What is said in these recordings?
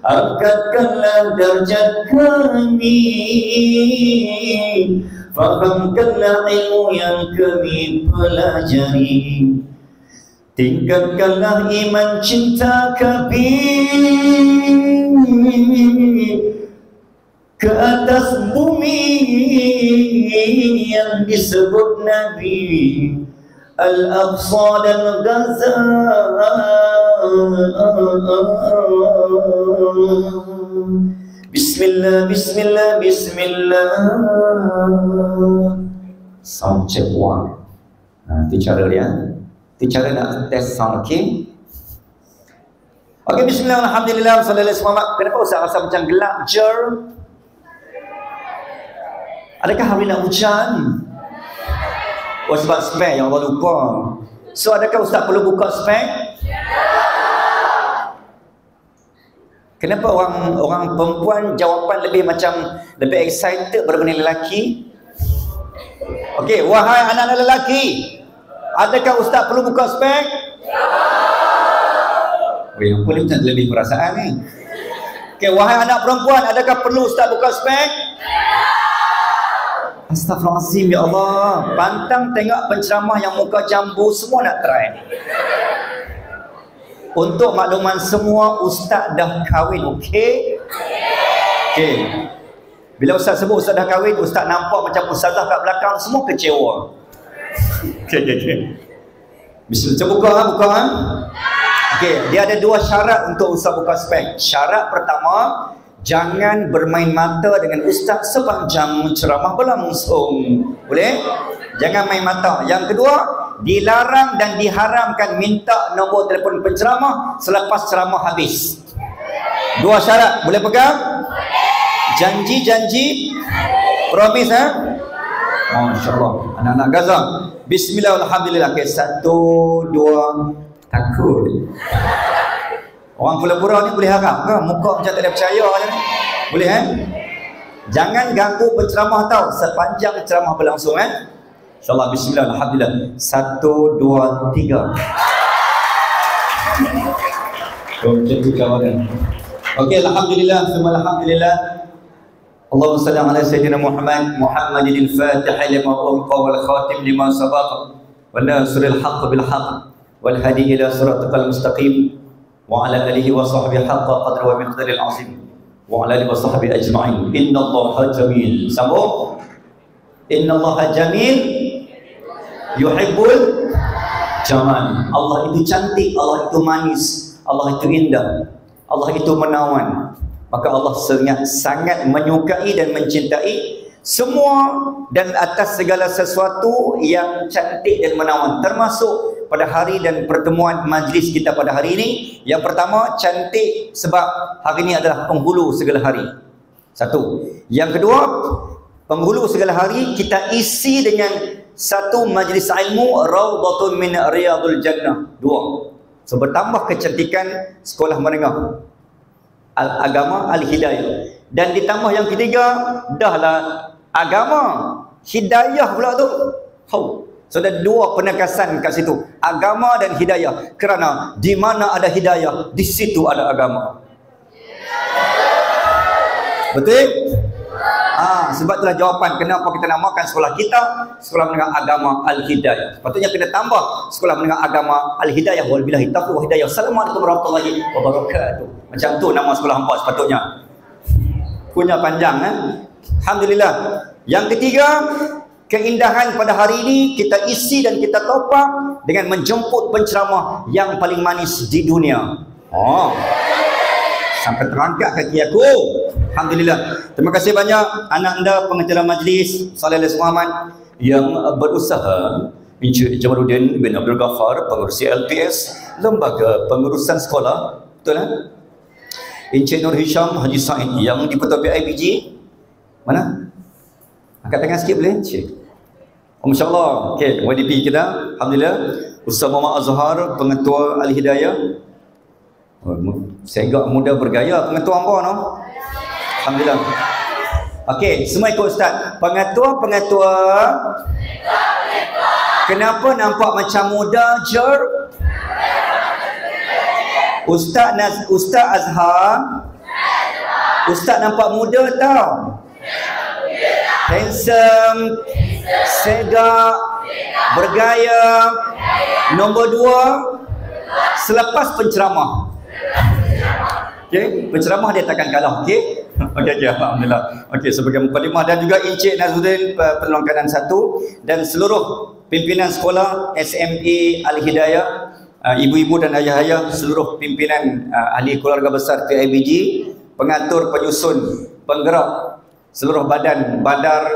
angkatkanlah darjat kami, fahamkanlah ilmu yang kami pelajari, tingkatkanlah iman cinta kami ke atas bumi yang disebut Nabi, Al-Aqsa dan Gaza. Bismillah, bismillah, bismillah. Sound check one. Itu cara dia. Itu cara nak test sound, okey? Okey, bismillah, alhamdulillah, sallallahu alaihi wasallam. Kenapa Ustaz rasa macam gelap, jer? Adakah hari nak hujan? Oh, sebab spek yang Allah lupa. So, adakah Ustaz perlu buka spek? Kenapa orang perempuan jawapan lebih macam lebih excited berbanding lelaki? Okey, wahai anak-anak lelaki, adakah Ustaz perlu buka spek? Oh, yang perlu macam lebih perasaan ni. Okey, wahai anak perempuan, adakah perlu Ustaz buka spek? Astaghfirullahaladzim, ya Allah. Pantang tengok penceramah yang muka jambu, semua nak try. Untuk makluman semua, Ustaz dah kahwin, okey? Okey. Bila Ustaz sebut Ustaz dah kahwin, Ustaz nampak macam Ustazah kat belakang, semua kecewa. Okey. Bismillah, cuba buka. Okey, dia ada dua syarat untuk Ustaz buka spek. Syarat pertama, jangan bermain mata dengan Ustaz sepanjang ceramah berlangsung. Boleh? Jangan main mata. Yang kedua, dilarang dan diharamkan minta nombor telefon penceramah selepas ceramah habis. Dua syarat. Boleh pegang? Janji? Promise, ha? Masya-Allah. Anak-anak Gaza. Bismillah, alhamdulillah. Okay, 1, 2, takut. Orang pura-pura ni boleh harap ke? Muka macam tak ada percaya je ni. Boleh, eh? Jangan ganggu penceramah tau sepanjang ceramah berlangsung, eh? InsyaAllah, bismillah, alhamdulillah. 1, 2, 3. Macam tu kawan. Okey, alhamdulillah, semua alhamdulillah. Allahumma salli ala sayyidina Muhammadin al-Fatih lima ulqa wal khatim lima sabaq wa nasril haqq bil haqq wal hadi ila siratal mustaqim wa ala alihi wa sahbihi haqqa qadri wa miqdaril azim wa ala alihi wa sahbihi ajma'in. Innallaha jamil. Sambung. Innallaha jamil yuhibbul jamal. Allah itu cantik, Allah itu manis, Allah itu indah, Allah itu menawan. Maka Allah sangat menyukai dan mencintai semua dan atas segala sesuatu yang cantik dan menawan, termasuk pada hari dan pertemuan majlis kita pada hari ini. Yang pertama, cantik sebab hari ini adalah penghulu segala hari. Satu. Yang kedua, penghulu segala hari kita isi dengan satu majlis ilmu, Raudhatun min Riyadul Jannah. Dua. So, bertambah kecantikan sekolah menengah agama Al-Hidayah. Dan ditambah yang ketiga, dahlah agama hidayah pula tu. So ada dua penekasan kat situ, agama dan hidayah. Kerana di mana ada hidayah, di situ ada agama. Betul? Sebab itulah jawapan kenapa kita namakan sekolah kita Sekolah Menengah Agama Al-Hidayah. Patutnya kena tambah Sekolah Menengah Agama Al-Hidayah. Wabillahi taufiq wal hidayah. Assalamualaikum warahmatullahi wabarakatuh. Macam tu nama sekolah hangpa sepatutnya. Punya panjang, eh? Alhamdulillah. Yang ketiga, keindahan pada hari ini kita isi dan kita topang dengan menjemput penceramah yang paling manis di dunia. Sampai terangkat kaki aku. Alhamdulillah. Terima kasih banyak anak anda pengacara majlis Saleh Muhammad yang berusaha. Encik Jamaluddin bin Abdul Ghaffar, pengurusi LPS, Lembaga Pengurusan Sekolah. Betul, kan? Encik Nur Hisham Haji Said yang di Petua PIBG. Mana? Angkat tangan sikit boleh? Encik. Masya-Allah. Okey, YDP kita. Alhamdulillah. Ustaz Muhammad Azhar, pengetua Al-Hidayah. Saya agak muda bergaya pengetua hangpa no. Alhamdulillah. Okey, semua ikut Ustaz. Pengetua. Kenapa nampak macam muda, Jer? Ustaz Azhar. Ustaz nampak muda tau. Handsome, segak, bergaya. Nombor 2, selepas penceramah. Okey, penceramah dia takkan kalah. Okey. Okey, alhamdulillah. Okey, sebagai mukadimah dan juga Encik Nazruddin penolong kanan 1 dan seluruh pimpinan sekolah SMA Al-Hidayah, ibu-ibu dan ayah-ayah, seluruh pimpinan ahli keluarga besar PIBG, pengatur, penyusun, penggerak, seluruh badan, badar,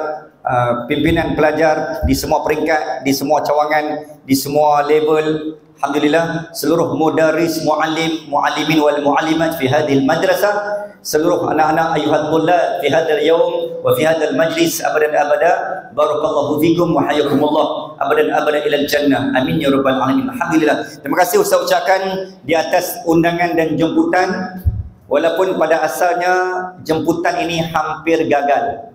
pimpinan pelajar di semua peringkat, di semua cawangan, di semua level. Alhamdulillah, seluruh mudaris, muallim, muallimin wal muallimat fi hadhihi madrasah, seluruh anak-anak ayuhat tullab fi hadzal yaum wa fi hadzal majlis abadan abada. Barakallahu fikum wa hayyakumullah abadan abada ilal jannah. Amin ya rabbal alamin. Alhamdulillah. Terima kasih Ustaz ucapkan di atas undangan dan jemputan, walaupun pada asalnya jemputan ini hampir gagal.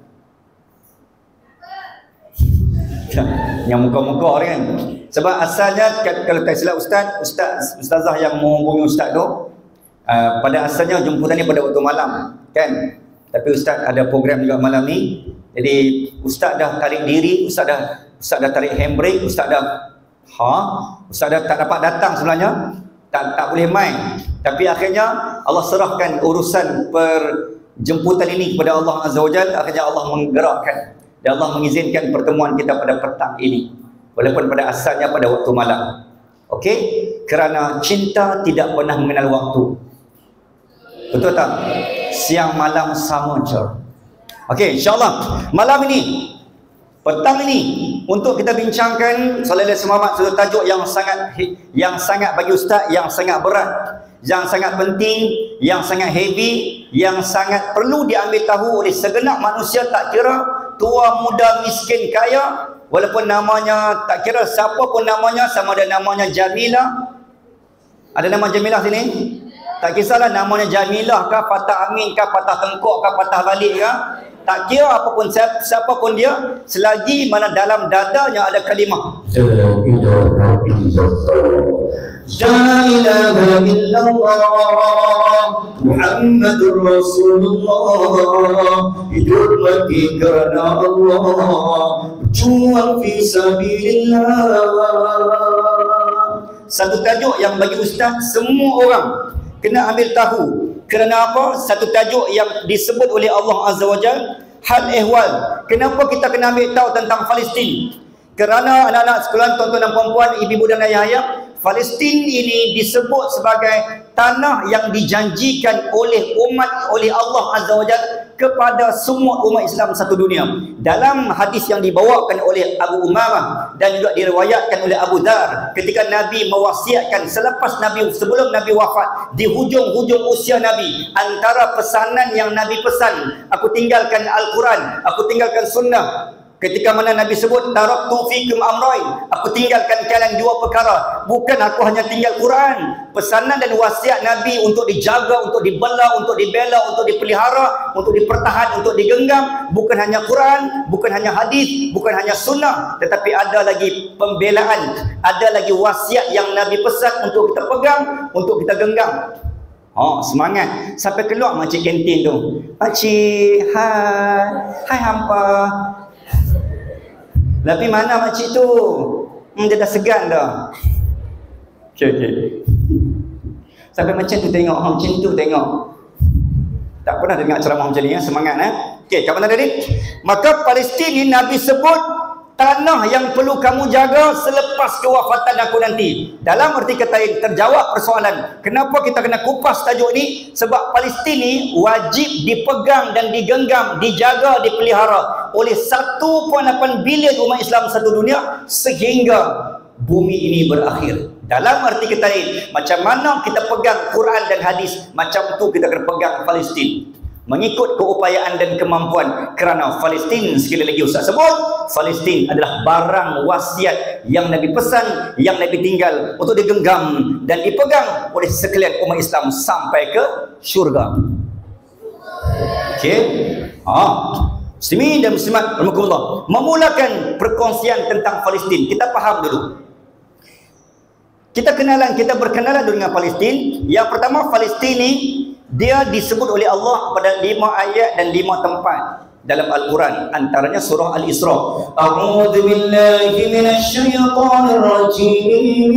Yang muka-muka kan. Sebab asalnya kalau tak silap ustazah yang menghubungi ustaz tu, pada asalnya jemputan ni pada waktu malam kan. Tapi ustaz ada program juga malam ni. Jadi ustaz dah tarik diri, ustaz dah tarik handbrake, ustaz dah tak dapat datang sebenarnya. Tak boleh main. Tapi akhirnya Allah serahkan urusan perjemputan ini kepada Allah Azza wa Jalla. Akhirnya Allah menggerakkan dan Allah mengizinkan pertemuan kita pada petang ini, walaupun pada asalnya pada waktu malam. Okey, kerana cinta tidak pernah mengenal waktu. Betul tak? Siang malam sama je. Okey, insya-Allah malam ini, petang ini, untuk kita bincangkan sallallahu alaihi wasallam satu tajuk yang sangat bagi ustaz, yang sangat berat, yang sangat penting, yang sangat heavy, yang sangat perlu diambil tahu oleh segenap manusia, tak kira tua, muda, miskin, kaya, walaupun namanya, tak kira siapa pun namanya, sama ada namanya Jamilah. Ada nama Jamilah sini? Tak kisahlah namanya Jamilah kah, Patah Amin kah, Patah Tengkok kah, Patah Balik kah, tak kira apapun, siapa pun dia, selagi mana dalam dadanya ada kalimah La ilaha illallah Muhammadur Rasulullah, hidup mati kerana Allah, berjuang fi sabilillah. Satu tajuk yang bagi ustaz semua orang kena ambil tahu. Kerana apa? Satu tajuk yang disebut oleh Allah Azza wa Jalla, hal ehwal. Kenapa kita kena ambil tahu tentang Palestin? Kerana anak-anak sekolah, tuan-tuan dan puan-puan, ibu-ibu dan ayah-ayah, Palestin ini disebut sebagai tanah yang dijanjikan oleh Allah Azza wa Jalla kepada semua umat Islam satu dunia. Dalam hadis yang dibawakan oleh Abu Umamah dan juga diriwayatkan oleh Abu Dzar, ketika Nabi mewasiatkan sebelum Nabi wafat, di hujung-hujung usia Nabi, antara pesanan yang Nabi pesan, aku tinggalkan Al-Quran, aku tinggalkan sunnah. Ketika mana Nabi sebut taraktu fikum amrain, aku tinggalkan kalian dua perkara. Bukan aku hanya tinggal Quran. Pesanan dan wasiat Nabi untuk dijaga, untuk dibela, untuk dibela, untuk dipelihara, untuk dipertahan, untuk digenggam, bukan hanya Quran, bukan hanya hadis, bukan hanya sunnah, tetapi ada lagi pembelaan, ada lagi wasiat yang Nabi pesan untuk kita pegang, untuk kita genggam. Semangat. Sampai keluar makcik kantin tu, pakcik, hai hampa. Tapi mana makcik tu? Dia dah segan dah. Okey. Sampai macam tu tengok, macam tu tengok. Tak pernah dengar ceramah macam ni ya, semangat Okey, kat mana tadi? Maka Palestin ni Nabi sebut tanah yang perlu kamu jaga selepas kewafatan aku nanti. Dalam arti kata yang terjawab persoalan, kenapa kita kena kupas tajuk ni? Sebab Palestin ni wajib dipegang dan digenggam, dijaga, dipelihara oleh 1.8 bilion umat Islam satu dunia sehingga bumi ini berakhir. Dalam arti kata ini, macam mana kita pegang Quran dan hadis, macam tu kita kena pegang Palestin, mengikut keupayaan dan kemampuan. Kerana Palestin, sekali lagi Ustaz sebut, Palestin adalah barang wasiat yang Nabi pesan, yang Nabi tinggal untuk digenggam dan dipegang oleh sekalian umat Islam sampai ke syurga. Okey. Muslimin dan muslimat rahimakumullah, memulakan perkongsian tentang Palestin, kita faham dulu Kita berkenalan dengan Palestin. Yang pertama, Palestin ni dia disebut oleh Allah pada 5 ayat dan 5 tempat dalam Al-Quran, antaranya surah Al-Isra. A'udzu billahi minasyaitonir rajim.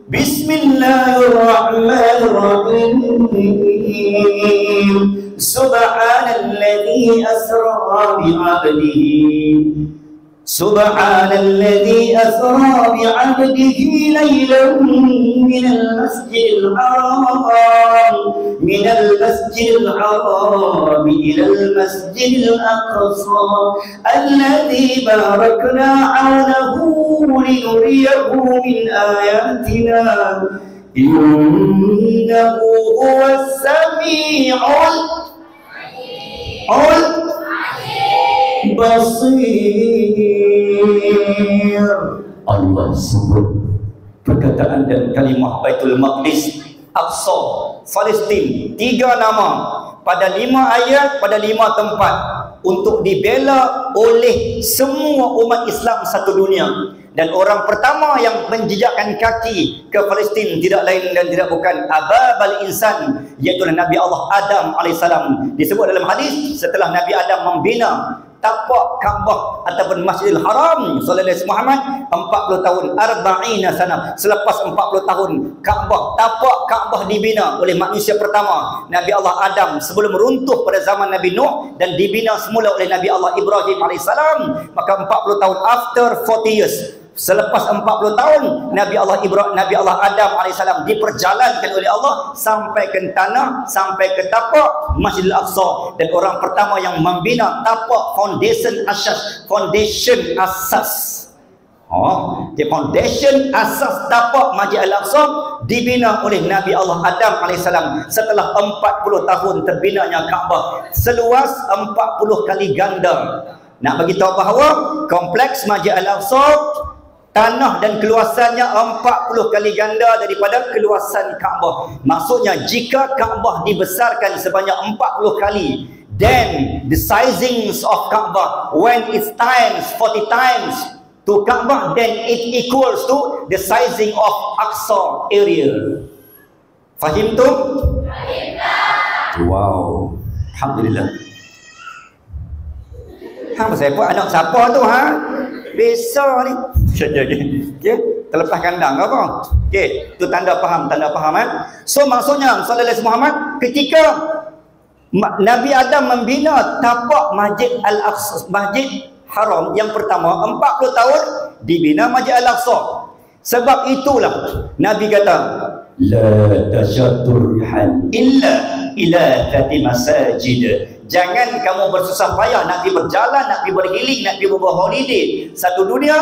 Bismillahirrahmanirrahim. Subhanalladzi asra bi'abdihi. Subhanalladzi asra bi'abdihi laylan minal masjidil haram ilal masjidil aqsa alladzi barakna 'alahu linuriyahu min ayatina innahu huwas sami'ul basir. Allah sebut perkataan dan kalimah Baitul Maqdis, Aqsa, Palestin, 3 nama pada 5 ayat, pada 5 tempat, untuk dibela oleh semua umat Islam satu dunia. Dan orang pertama yang menjejakkan kaki ke Palestin tidak lain dan tidak bukan ababal insan, iaitu Nabi Allah Adam alaihissalam. Disebut dalam hadis, setelah Nabi Adam membina tapak Kaabah ataupun Masjidil Haram sallallahu alaihi Muhammad 40 tahun, 40 sana, selepas 40 tahun tapak Kaabah dibina oleh manusia pertama, Nabi Allah Adam, sebelum runtuh pada zaman Nabi Nuh dan dibina semula oleh Nabi Allah Ibrahim alaihissalam. Maka 40 tahun, after 40 years, selepas 40 tahun, Nabi Allah Adam alaihissalam diperjalankan oleh Allah sampai ke tanah, sampai ke tapak Masjidil Aqsa. Dan orang pertama yang membina tapak foundation asas tapak Masjid Al-Aqsa dibina oleh Nabi Allah Adam alaihissalam setelah 40 tahun terbinanya Kaabah seluas 40 kali ganda. Nak bagi tahu bahawa kompleks Masjid Al-Aqsa, tanah dan keluasannya 40 kali ganda daripada keluasan Kaabah. Maksudnya jika Kaabah dibesarkan sebanyak 40 kali, then the sizings of Kaabah, when it's times 40 times to Kaabah, then it equals to the sizing of Aqsa area. Fahim tu? Wow, alhamdulillah. Hang saya pun anak siapa tu besar ni. Okey, terlepas kandang ke apa? Okey, tu tanda faham So maksudnya sallallahu alaihi Muhammad ketika Nabi Adam membina tapak Masjid Al-Aqsa, Masjid Haram yang pertama, 40 tahun dibina Masjid Al-Aqsa. Sebab itulah Nabi kata, la tashatur rihal illa ila thati masajid. Jangan kamu bersusah payah nak pergi berjalan, nak pergi berhealing, nak pergi berholiday satu dunia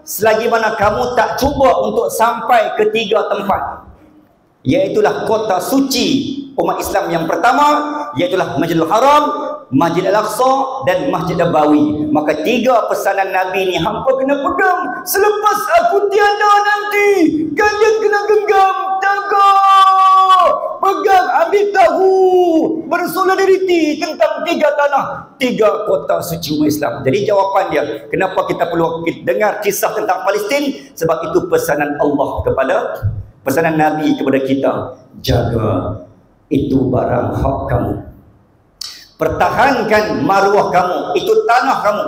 selagi mana kamu tak cuba untuk sampai ke 3 tempat, iaitulah kota suci umat Islam yang pertama, iaitulah Masjidil Haram, Masjid Al-Aqsa dan Masjid Nabawi. Maka 3 pesanan Nabi ni hampa kena pegang. Selepas aku tiada nanti, kalian kena genggam, jaga, pegang, ambil tahu, bersolidariti tentang 3 tanah, 3 kota suci umat Islam. Jadi jawapan dia, kenapa kita perlu dengar kisah tentang Palestin? Sebab itu pesanan Allah pesanan Nabi kepada kita. Jaga itu barang hak kamu, pertahankan maruah kamu, itu tanah kamu.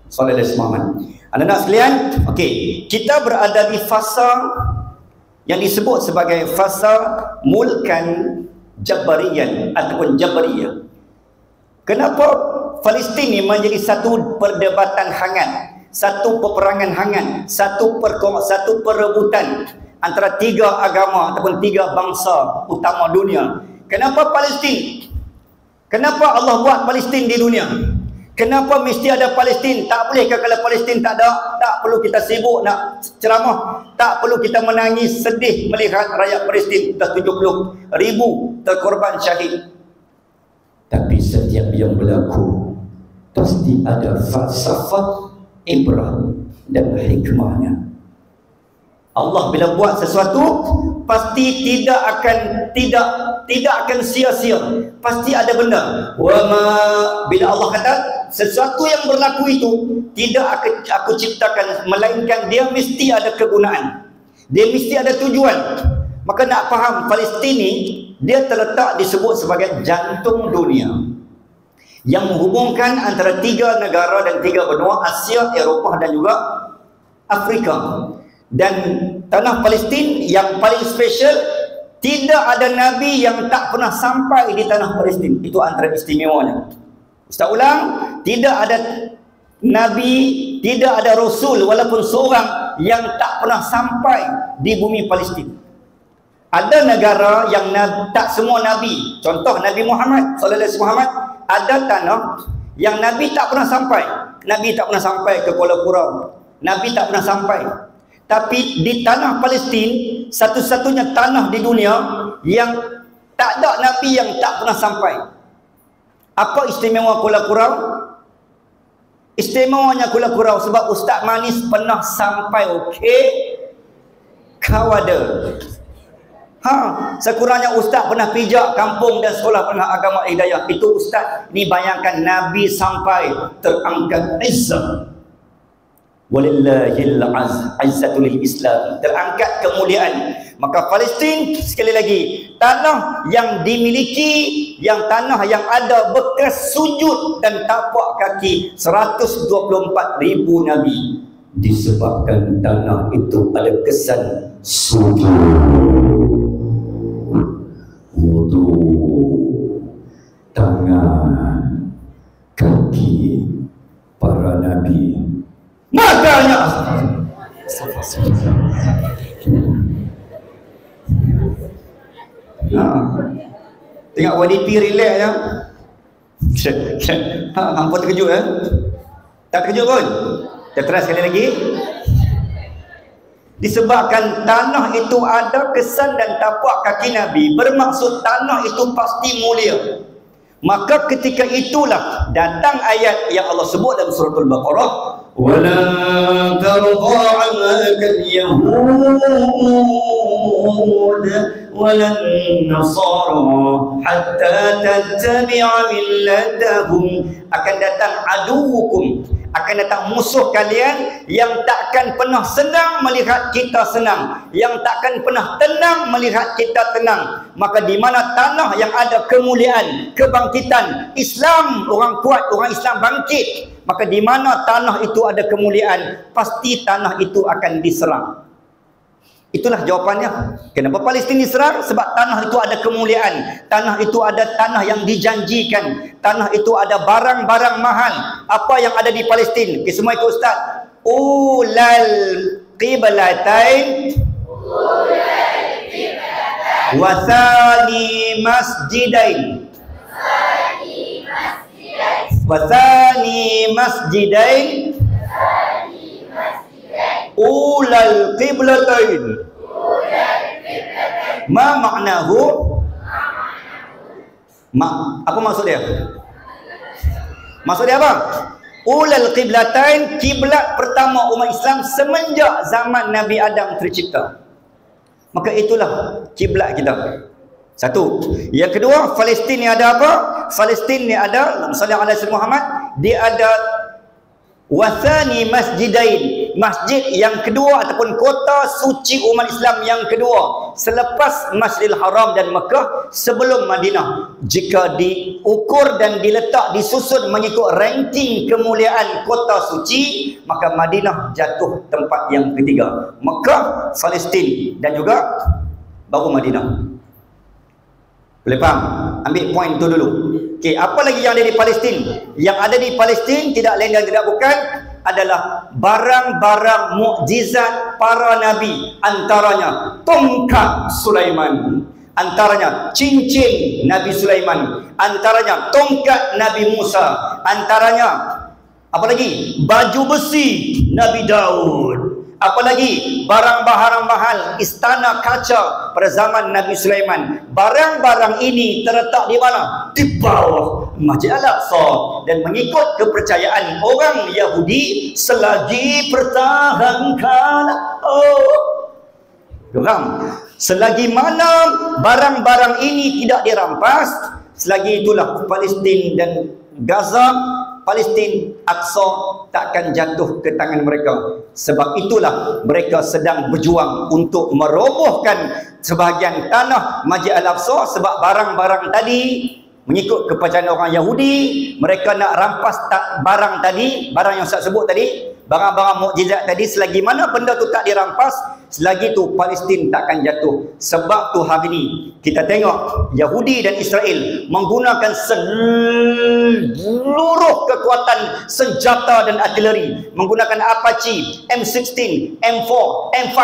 Sallallahu alaihi wasallam. Anak-anak sekalian, okey, kita berada di fasa yang disebut sebagai fasa mulkan Jabariyan ataupun Jabariyah. Kenapa Palestin ini menjadi satu perdebatan hangat, satu peperangan hangat, satu perebutan antara 3 agama ataupun 3 bangsa utama dunia? Kenapa Palestin? Kenapa Allah buat Palestin di dunia? Kenapa mesti ada Palestin? Tak bolehkah kalau Palestin tak ada? Tak perlu kita sibuk nak ceramah, tak perlu kita menangis sedih melihat rakyat Palestin dah 70,000 terkorban syahid. Tapi setiap yang berlaku pasti ada falsafah, ibrah dan hikmahnya. Allah bila buat sesuatu pasti tidak akan sia-sia, pasti ada benda. Bila Allah kata sesuatu yang berlaku itu tidak aku ciptakan, melainkan dia mesti ada kegunaan, dia mesti ada tujuan. Maka nak faham Palestin ni, dia terletak disebut sebagai jantung dunia yang menghubungkan antara 3 negara dan 3 benua, Asia, Eropah dan juga Afrika. Dan tanah Palestin yang paling special, tidak ada Nabi yang tak pernah sampai di tanah Palestin. Itu antara istimewanya. Ustaz ulang, tidak ada Nabi, tidak ada Rasul walaupun seorang yang tak pernah sampai di bumi Palestin. Ada negara yang tak semua Nabi, contoh Nabi Muhammad SAW, ada tanah yang Nabi tak pernah sampai. Nabi tak pernah sampai ke Kuala Kurau, Nabi tak pernah sampai. Tapi di tanah Palestin, satu-satunya tanah di dunia yang tak ada Nabi yang tak pernah sampai. Apa istimewa Kuala Kurau? Istimewanya Kuala Kurau sebab Ustaz Manis pernah sampai. Okey, kau ada. Sekurangnya Ustaz pernah pijak kampung dan sekolah pernah agama hidayah. Itu Ustaz, ni bayangkan Nabi sampai, terangkat izzah. Walillahil azzatul Islam, terangkat kemuliaan. Maka Palestin, sekali lagi, tanah yang dimiliki, yang tanah yang ada bekas sujud dan tapak kaki 124,000 Nabi, disebabkan tanah itu ada kesan sujud, wudu, tangan, kaki para Nabi. Makanya tengok YDP relax ya. Hampa terkejut ya? Tak terkejut pun? Kita try sekali lagi. Disebabkan tanah itu ada kesan dan tapak kaki Nabi, bermaksud tanah itu pasti mulia. Maka ketika itulah datang ayat yang Allah sebut dalam surah Al-Baqarah, وَلَا تَرْضَى عَنْكَ الْيَهُودُ وَلَا النَّصَارَى حَتَّى تَتَّبِعَ مِلَّتَهُمْ. Akan datang aduwukum, akan datang musuh kalian yang takkan pernah senang melihat kita senang, yang takkan pernah tenang melihat kita tenang. Maka di mana tanah yang ada kemuliaan, kebangkitan Islam, orang kuat, orang Islam bangkit, maka di mana tanah itu ada kemuliaan, pasti tanah itu akan diserang. Itulah jawapannya. Kenapa Palestin diserang? Sebab tanah itu ada kemuliaan, tanah itu ada tanah yang dijanjikan, tanah itu ada barang-barang mahal. Apa yang ada di Palestin? Okay, semua ikut Ustaz. Ulal qiblatain wasani masjidain. Wasani masjidain ulal qiblatain. Ma maknahu? Apa maksud dia? Maksud dia apa? Ulal qiblatain, kiblat pertama umat Islam semenjak zaman Nabi Adam tercipta. Maka itulah kiblat kita. Satu. Yang kedua, Palestin ni ada apa? Palestin ni ada, sallallahu alaihi wasallam Muhammad, dia ada wasani masjidain, masjid yang kedua ataupun kota suci umat Islam yang kedua selepas Masjidil Haram dan Mekah sebelum Madinah. Jika diukur dan diletak, disusun mengikut ranking kemuliaan kota suci, maka Madinah jatuh tempat yang ketiga. Mekah, Palestin dan juga baru Madinah. Boleh faham? Ambil poin tu dulu. Okey, apa lagi yang ada di Palestin? Yang ada di Palestin tidak lain dan tidak bukan adalah barang-barang mukjizat para nabi. Antaranya tongkat Sulaiman, antaranya cincin Nabi Sulaiman, antaranya tongkat Nabi Musa, antaranya apa lagi? Baju besi Nabi Daud. Apalagi barang-barang mahal, istana kaca pada zaman Nabi Sulaiman. Barang-barang ini terletak di mana? Di bawah Masjid Al-Aqsa. Dan mengikut kepercayaan orang Yahudi, selagi pertahankan selagi mana barang-barang ini tidak dirampas, selagi itulah Palestin dan Gaza Palestin, Aqsa takkan jatuh ke tangan mereka. Sebab itulah mereka sedang berjuang untuk merobohkan sebahagian tanah Masjid Al-Aqsa, sebab barang-barang tadi mengikut kepercayaan orang Yahudi, mereka nak rampas barang tadi, barang yang saya sebut tadi, barang-barang mukjizat tadi. Selagi mana benda tu tak dirampas, selagi tu Palestin takkan jatuh. Sebab tu hari ni kita tengok Yahudi dan Israel menggunakan seluruh kekuatan senjata dan artileri, menggunakan Apache, M16, M4, M5.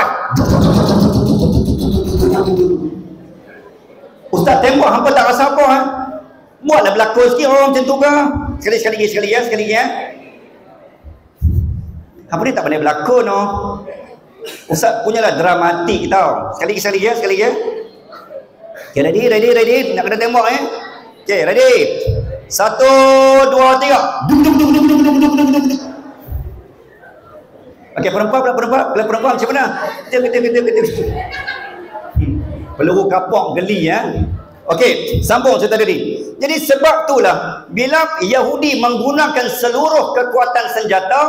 Ustaz tembak hampa tak rasa apa ha? Buatlah berlakon sikit orang macam tu ke? Sekali ya. Apa ni tak pandai berlakon oh. Ustaz punyalah dramatik tau. Sekali ya. Okay, ready. Nak kena tembak Okay, ready. 1, 2, 3. Okay, perempuan macam mana? Peluru kapok geli Okey, sambung cerita tadi. Jadi sebab itulah bila Yahudi menggunakan seluruh kekuatan senjata,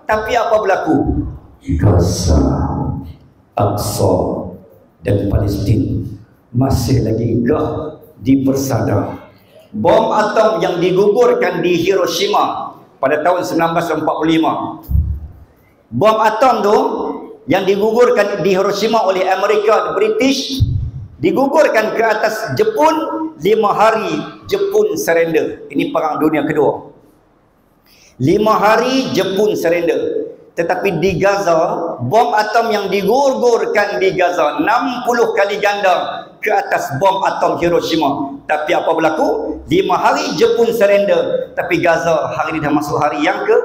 tapi apa berlaku? Gaza, Aqsa dan Palestin masih lagi gah dipersada. Bom atom yang digugurkan di Hiroshima pada tahun 1945. Bom atom tu yang digugurkan di Hiroshima oleh Amerika dan British digugurkan ke atas Jepun. 5 hari Jepun surrender. Ini perang dunia kedua. 5 hari Jepun surrender. Tetapi di Gaza, bom atom yang digugurkan di Gaza 60 kali ganda ke atas bom atom Hiroshima. Tapi apa berlaku? 5 hari Jepun surrender, tapi Gaza hari ini dah masuk hari yang ke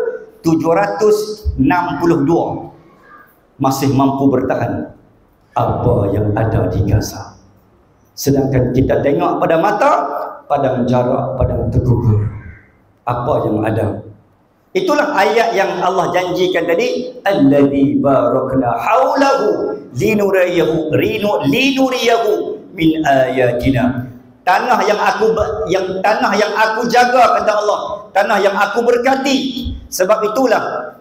762, masih mampu bertahan. Apa yang ada di Gaza? Sedangkan kita tengok pada mata, padang jarak, padang tergugur. Apa yang ada? Itulah ayat yang Allah janjikan tadi, allazi barakna haulahu linuriyahu min ayatina. Tanah yang aku jaga, kata Allah, tanah yang aku berkati. Sebab itulah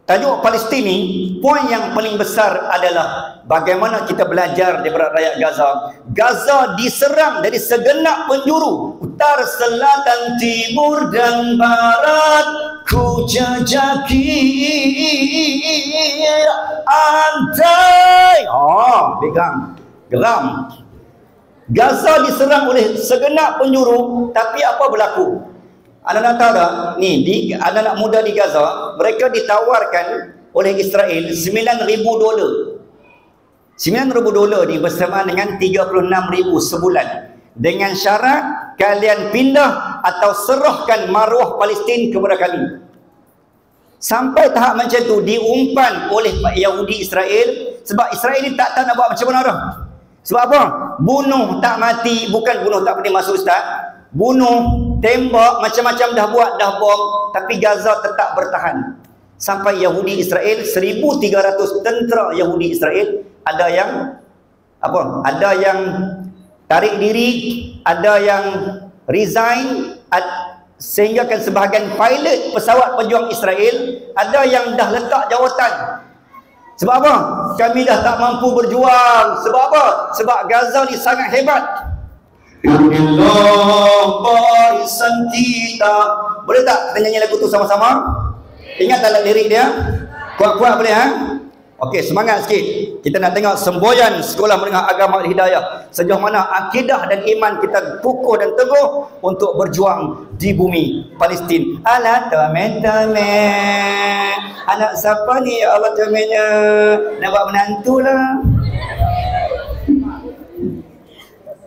tajuk Palestin ni, poin yang paling besar adalah bagaimana kita belajar daripada rakyat Gaza. Gaza diserang dari segenap penjuru, utara, selatan, timur dan barat. Ku jajaki andai. Pegang geram. Gaza diserang oleh segenap penjuru, tapi apa berlaku? Anda nak tahu tak? Ni anak-anak muda di Gaza, mereka ditawarkan oleh Israel $9,000. $9,000 ni bersamaan dengan 36,000 sebulan. Dengan syarat kalian pindah atau serahkan maruah Palestin kepada kami. Sampai tahap macam tu diumpan oleh Yahudi Israel. Sebab Israel ni tak tahu nak buat macam mana dah. Sebab apa? Bunuh tak mati, bukan bunuh tak boleh masuk ustaz. Bunuh, tembak, macam-macam dah buat, dah bom, tapi Gaza tetap bertahan. Sampai Yahudi Israel, 1,300 tentera Yahudi Israel, ada yang tarik diri, ada yang resign, sehingga kan sebahagian pilot pesawat pejuang Israel, ada yang dah letak jawatan. Sebab apa? Kami dah tak mampu berjuang. Sebab apa? Sebab Gaza ni sangat hebat. Allah barisan kita. Boleh tak kita nyanyi lagu tu sama-sama? Ingat tak lirik dia? Kuat-kuat boleh Okey, semangat sikit. Kita nak tengok semboyan Sekolah Menengah Agama Hidayah, sejauh mana akidah dan iman kita kukuh dan teguh untuk berjuang di bumi Palestin. Alah tame-tame, anak siapa ni ya Allah tamenya? Nak buat menantu lah.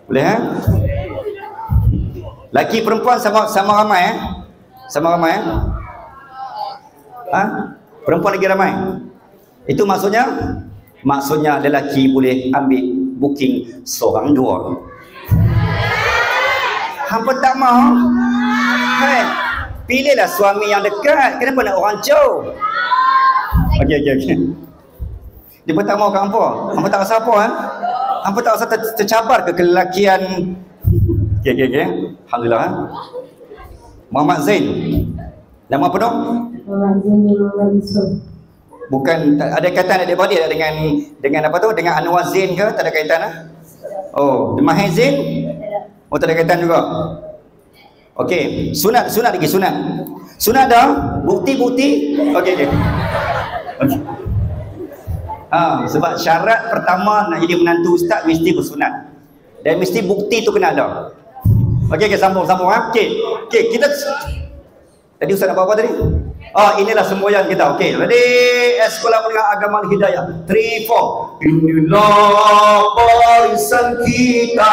Boleh Laki perempuan sama ramai Sama ramai Perempuan lagi ramai. Itu maksudnya lelaki boleh ambil booking seorang dua. Hampa tak mahu? Pilihlah suami yang dekat. Kenapa nak orang jauh? Okey. Dia pun tak mahu kat hampa. Hampa tak rasa apa Hampa tak rasa tercabar ke kelelakian? Okey. Alhamdulillah. Muhammad Zain. Nama apa dong? Bukan, ada kaitan adik-beradik dengan apa tu? Dengan Anwar Zain ke? Tak ada kaitan lah? Oh, Mahir Zain? Oh, tak ada kaitan juga. Okey, sunat lagi, sunat. Sunat dah? Bukti. Okey. Sebab syarat pertama nak jadi menantu ustaz mesti bersunat. Dan mesti bukti tu kena ada. Okey, sambung ha. Okey, kita tadi ustaz nak apa tadi? Inilah semboyan kita. Okey, ready? Sekolah Menengah Agama Hidayah. 3 4. Inilah barisan kita.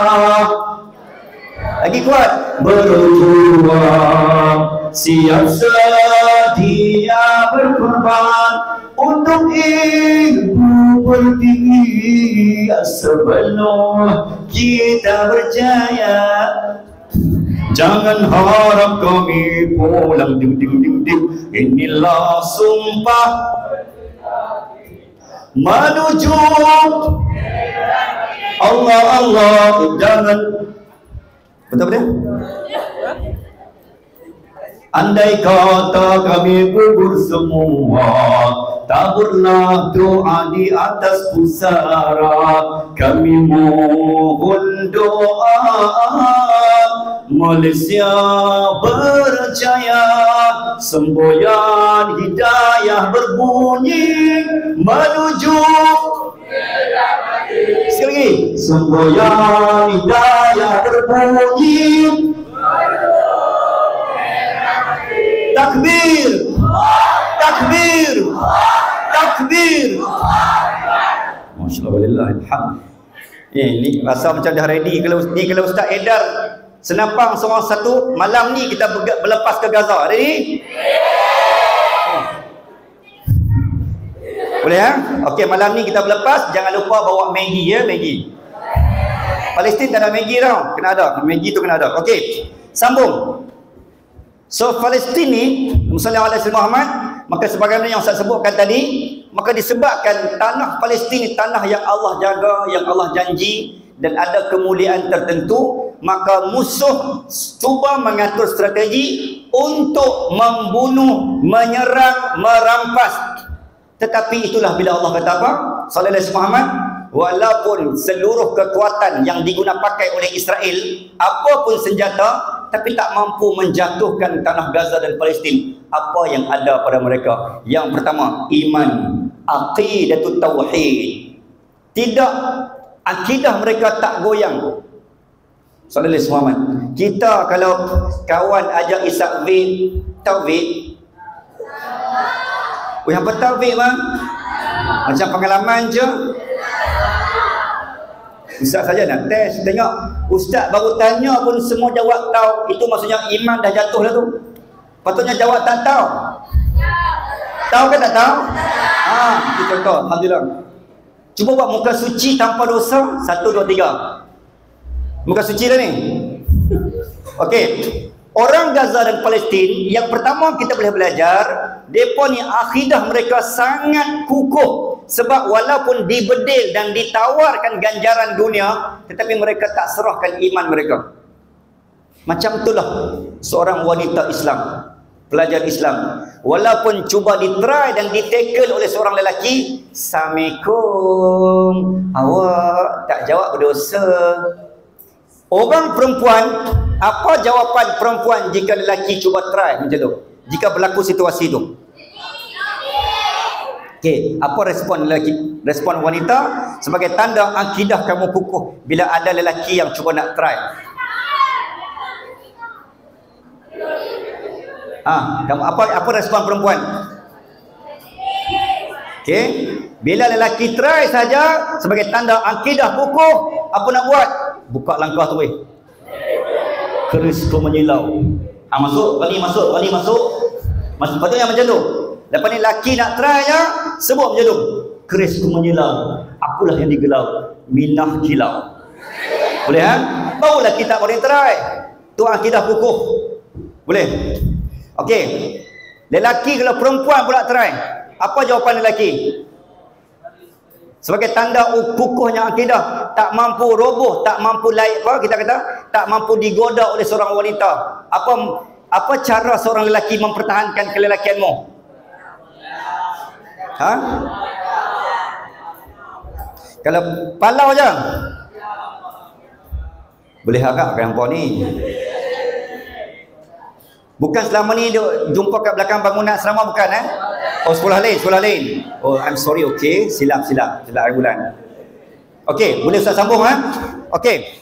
Lagi kuat. Berjuang, siap sedia berkorban untuk ilmu berdiri sebelum kita berjaya. Jangan harap kami pulang ding. Inilah sumpah menuju Allah. Jangan betul? Andai kata kami gugur semua, taburlah doa di atas pusara. Kami mohon doa, Malaysia berjaya. Semboyan hidayah berbunyi menuju. Sekali lagi. Semboyan hidayah berbunyi. Takbir. Masya-Allah, walillahilhamd. Ni rasa macam dah ready. Kalau Ustaz Edar senapang seorang satu, malam ni kita berlepas ke Gaza. Ready? Boleh ha? Okey, malam ni kita berlepas. Jangan lupa bawa Maggi ya, Maggi. Palestin tak ada Maggi tau. Kena ada. Maggi tu kena ada. Okey. Sambung. So Palestin ni, Musallallahu alaihi Muhammad, maka sebagaimana yang saya sebutkan tadi, maka disebabkan tanah Palestin ni tanah yang Allah jaga, yang Allah janji dan ada kemuliaan tertentu, maka musuh cuba mengatur strategi untuk membunuh, menyerang, merampas. Tetapi itulah bila Allah kata apa? Sallallahu alaihi Muhammad, walaupun seluruh kekuatan yang digunakan pakai oleh Israel, apapun senjata, tapi tak mampu menjatuhkan tanah Gaza dan Palestin. Apa yang ada pada mereka? Yang pertama, iman, aqidatut tauhid. Tidak, akidah mereka tak goyang. Sallallahu alaihi Muhammad. Kita kalau kawan ajak Ishak Wid, tahu Wid? Apa tahu Wid bang? Macam pengalaman je. Ustaz saja nak test, tengok ustaz baru tanya pun semua jawab tahu. Itu maksudnya iman dah jatuh lah tu. Patutnya jawab tak tahu. Tahu ke tak tahu? Itu contoh. Alhamdulillah. Cuba buat muka suci tanpa dosa. 1, 2, 3. Muka suci dah ni. Okey. Orang Gaza dan Palestin, yang pertama kita boleh belajar, mereka ni akidah mereka sangat kukuh. Sebab walaupun dibedil dan ditawarkan ganjaran dunia, tetapi mereka tak serahkan iman mereka. Macam itulah seorang wanita Islam, pelajar Islam, walaupun cuba ditry dan ditackle oleh seorang lelaki, Assalamualaikum, awak tak jawab berdosa. Orang perempuan, apa jawapan perempuan jika lelaki cuba try macam tu? Jika berlaku situasi tu. Okey, apa respon lelaki? Respon wanita sebagai tanda akidah kamu kukuh bila ada lelaki yang cuba nak try. Kamu apa respon perempuan? Okey, bila lelaki try saja sebagai tanda akidah kukuh, apa nak buat? Buka langkah tu weh. Keris tu menyilau. Masuk. Patutnya macam tu. Lepas ni laki nak try je, sebut macam tu. Keris tu menyilau, akulah yang digelau, minah kilau. Boleh kan? Barulah kita boleh try. Tu akidah kukuh. Boleh? Okey. Lelaki kalau perempuan pula try, apa jawapan lelaki? Sebagai tanda kukuhnya akidah, tak mampu roboh, tak mampu layak, apa kita kata, tak mampu digoda oleh seorang wanita. Apa Apa cara seorang lelaki mempertahankan kelelakianmu? Ha? Kalau palau je boleh harap kan hampa ni. Bukan selama ni duk jumpa kat belakang bangunan asrama, bukan Oh, sekolah lain. Oh, I'm sorry, okey. Silap bulan. Okey, boleh Ustaz sambung Okey.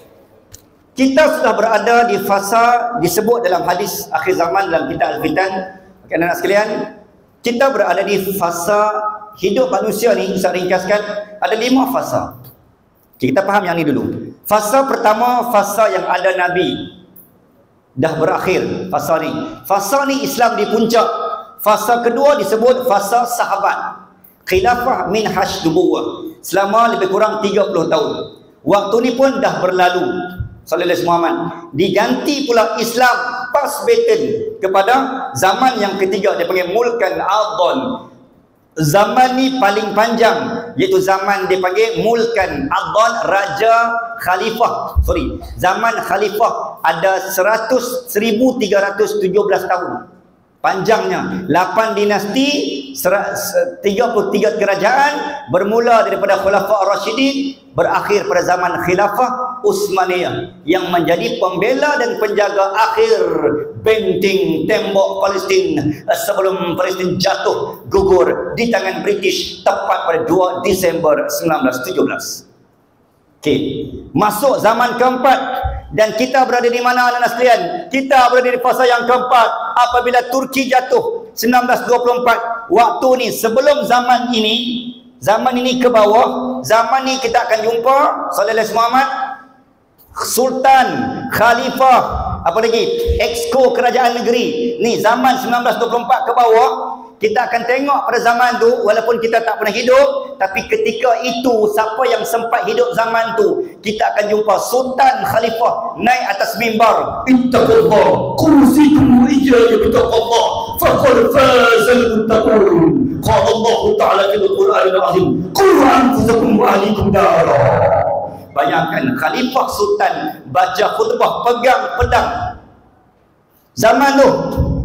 Kita sudah berada di fasa disebut dalam hadis akhir zaman dalam kitab Al-Fitan. Okey, anak-anak sekalian, kita berada di fasa hidup manusia ni, saya ringkaskan, ada 5 fasa. Kita faham yang ni dulu. Fasa pertama, fasa yang ada Nabi. Dah berakhir fasa ni. Fasa ni Islam di puncak. Fasa kedua disebut fasa sahabat. Khilafah min hash nubuwah. Selama lebih kurang 30 tahun. Waktu ni pun dah berlalu. Sallallahu alaihi Muhammad. Diganti pula Islam pas baton kepada zaman yang ketiga, dia panggil mulkan adhan. Zaman ni paling panjang, iaitu zaman dia panggil mulkan adhan, raja khalifah. Zaman khalifah ada 1317 tahun. Panjangnya 8 dinasti, 33 kerajaan, bermula daripada Khulafa' Ar-Rasyidin, berakhir pada zaman Khilafah Utsmaniyah yang menjadi pembela dan penjaga akhir benteng tembok Palestin sebelum Palestin jatuh gugur di tangan British tepat pada 2 Disember 1917. Okey, masuk zaman keempat, dan kita berada di mana anak-anak sekalian? Kita berada di fasa yang keempat apabila Turki jatuh 1924. Waktu ni sebelum zaman ini ke bawah, zaman ni kita akan jumpa Sallallahu alaihi Muhammad, Sultan, Khalifah, apa lagi? Exco kerajaan negeri. Ni zaman 1924 ke bawah. Kita akan tengok pada zaman tu, walaupun kita tak pernah hidup, tapi ketika itu siapa yang sempat hidup zaman tu, kita akan jumpa Sultan Khalifah naik atas mimbar, ittaqullah kursikum rijal bittaqullah faqad fazal muttaqun. Qala Allah Ta'ala fil Qur'anil Azim, qul anfusakum wa ahlikum nara. Bayangkan Khalifah Sultan baca khutbah pegang pedang zaman tu.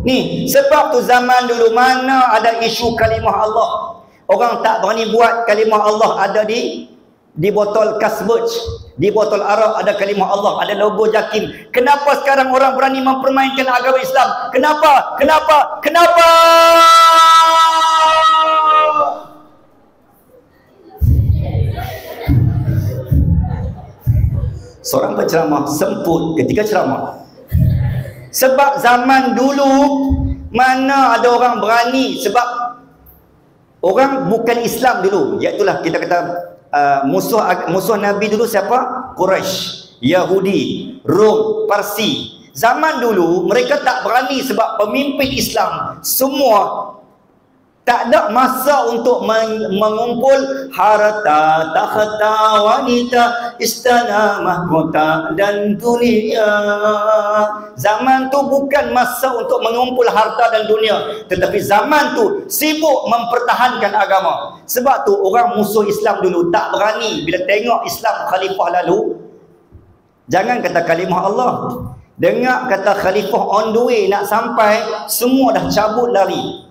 Ni sebab tu zaman dulu mana ada isu kalimah Allah, orang tak berani buat kalimah Allah. Ada di botol Kasbuch, di botol arak ada kalimah Allah, ada logo Jakim. Kenapa sekarang orang berani mempermainkan agama Islam? Kenapa? Seorang penceramah semput ketika ceramah. Sebab zaman dulu mana ada orang berani, sebab orang bukan Islam dulu. Iaitulah kita kata musuh Nabi dulu siapa? Quraisy, Yahudi, Rom, Parsi. Zaman dulu mereka tak berani sebab pemimpin Islam semua tak ada masa untuk mengumpul harta, takhta, wanita, istana, mahkota dan dunia. Zaman tu bukan masa untuk mengumpul harta dan dunia, tetapi zaman tu sibuk mempertahankan agama. Sebab tu orang musuh Islam dulu tak berani bila tengok Islam khalifah lalu. Jangan kata kalimah Allah, dengar kata khalifah on the way nak sampai, semua dah cabut lari.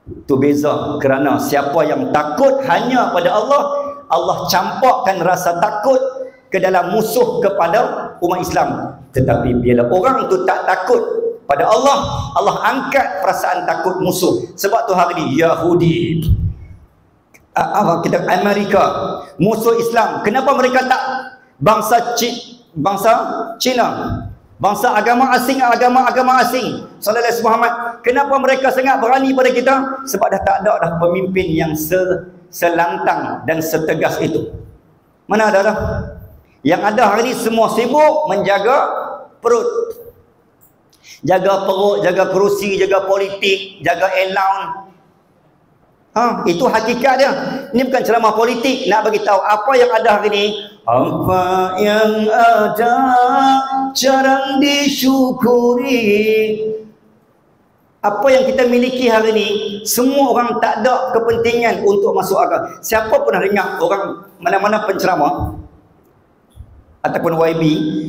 Itu beza, kerana siapa yang takut hanya pada Allah, Allah campakkan rasa takut ke dalam musuh kepada umat Islam. Tetapi bila orang tu tak takut pada Allah, Allah angkat perasaan takut musuh. Sebab tu hari ni Yahudi, kita Amerika, musuh Islam. Kenapa mereka tak bangsa Cina, bangsa agama asing, agama asing, Sallallahu alaihi Muhammad, kenapa mereka sangat berani pada kita? Sebab dah tak ada dah pemimpin yang selantang dan setegas itu. Mana ada dah? Yang ada hari ini semua sibuk menjaga perut, jaga perut, jaga kerusi, jaga politik, jaga allowance. Itu hakikat dia. Ini bukan ceramah politik, nak bagi tahu apa yang ada hari ini. Apa yang ada jarang disyukuri. Apa yang kita miliki hari ini, semua orang tak ada kepentingan untuk masuk agama. Siapa pernah dengar orang mana-mana penceramah ataupun YB,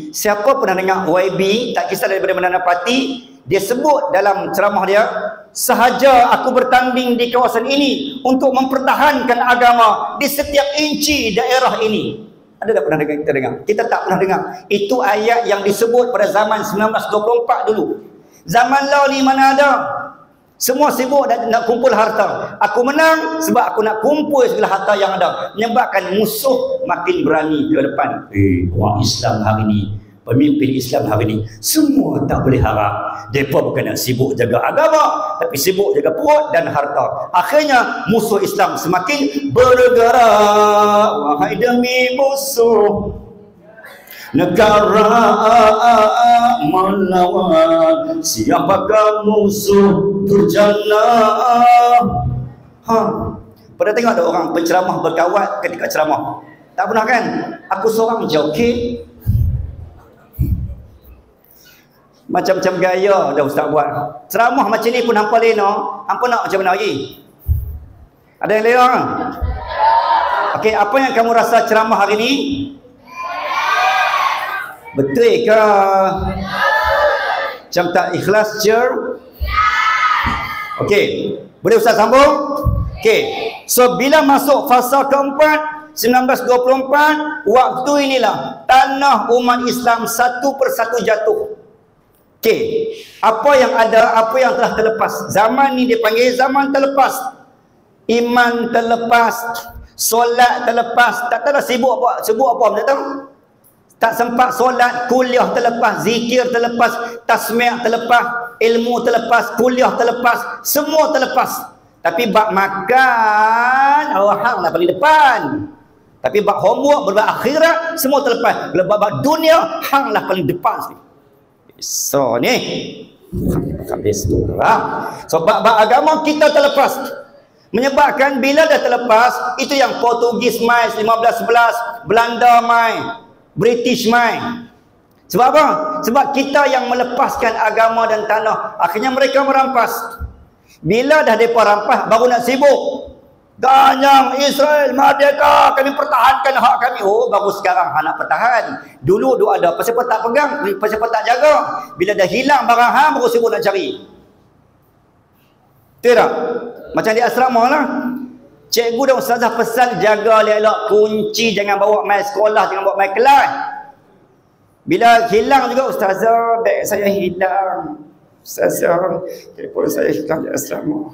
siapa pernah dengar YB, tak kisah daripada mana-mana parti, Dia sebut dalam ceramah dia, sahaja aku bertanding di kawasan ini untuk mempertahankan agama di setiap inci daerah ini. Ada tak pernah dengar kita dengar? Kita tak pernah dengar. Itu ayat yang disebut pada zaman 1924 dulu. Zaman law ni mana ada? Semua sibuk nak kumpul harta. Aku menang sebab aku nak kumpul segala harta yang ada. Menyebabkan musuh makin berani ke depan. Orang Islam hari ni, pemimpin Islam hari ni, semua tak boleh harap. Mereka bukan nak sibuk jaga agama, tapi sibuk jaga perut dan harta. Akhirnya musuh Islam semakin bergerak. Wahai demi musuh negara melawan, siapakah musuh durjana. Pernah tengok ada orang penceramah berkawat ketika ceramah? Tak pernah kan? Aku seorang je, okey? Macam-macam gaya dah ustaz buat. Ceramah macam ni pun hampa lena. Hampa nak macam mana lagi? Ada yang lena kan? Okey, apa yang kamu rasa ceramah hari ni? Betul ke? Macam tak ikhlas cer? Okey, boleh ustaz sambung? Okey, so bila masuk fasa keempat 1924, waktu inilah tanah umat Islam satu persatu jatuh. Okey, apa yang ada, apa yang telah terlepas. Zaman ni dipanggil zaman terlepas. Iman terlepas, solat terlepas. Tak tahu dah sibuk apa tak tahu. Tak sempat solat, kuliah terlepas, zikir terlepas, tasmiyah terlepas, ilmu terlepas, kuliah terlepas, semua terlepas. Tapi bab makan, hang lah paling depan. Tapi bab homework, bab akhirat, semua terlepas. Kalau bab dunia, hang lah paling depan sekali. So ni habis lah. So bab agama kita terlepas. Menyebabkan bila dah terlepas, itu yang Portugis mai 1511, Belanda mai, British mai. Sebab apa? Sebab kita yang melepaskan agama dan tanah. Akhirnya mereka merampas. Bila dah mereka rampas, baru nak sibuk. Ganyang Israel merdeka, kami pertahankan hak kami. Oh, baru sekarang nak pertahan. Dulu ada, pasal tak pegang, pasal tak jaga. Bila dah hilang barang hang, baru sibuk nak cari. Tidak? Macam di asrama lah. Cikgu dan ustazah pesan jaga elok kunci, jangan bawa mai sekolah, jangan bawa mai kelas. Bila hilang juga, ustazah beg saya hilang. Ustazah telefon saya hilang di asrama.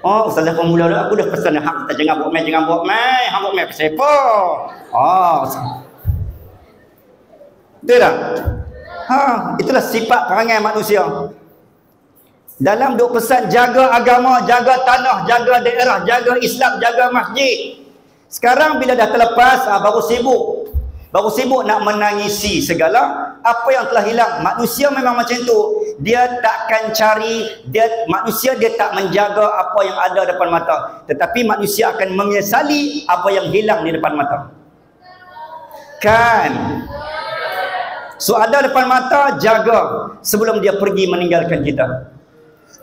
Oh, ustazah pemula dah, aku dah pesan hak tak jangan bawa mai, hang bawa mai pasal apa? Oh. Betul tak? Itulah sifat perangai manusia. Dalam duk pesan jaga agama, jaga tanah, jaga daerah, jaga Islam, jaga masjid. Sekarang bila dah terlepas, baru sibuk. Baru sibuk nak menangisi segala apa yang telah hilang. Manusia memang macam tu. Dia takkan cari, manusia dia tak menjaga apa yang ada depan mata. Tetapi manusia akan menyesali apa yang hilang di depan mata. Kan? So ada depan mata, jaga sebelum dia pergi meninggalkan kita.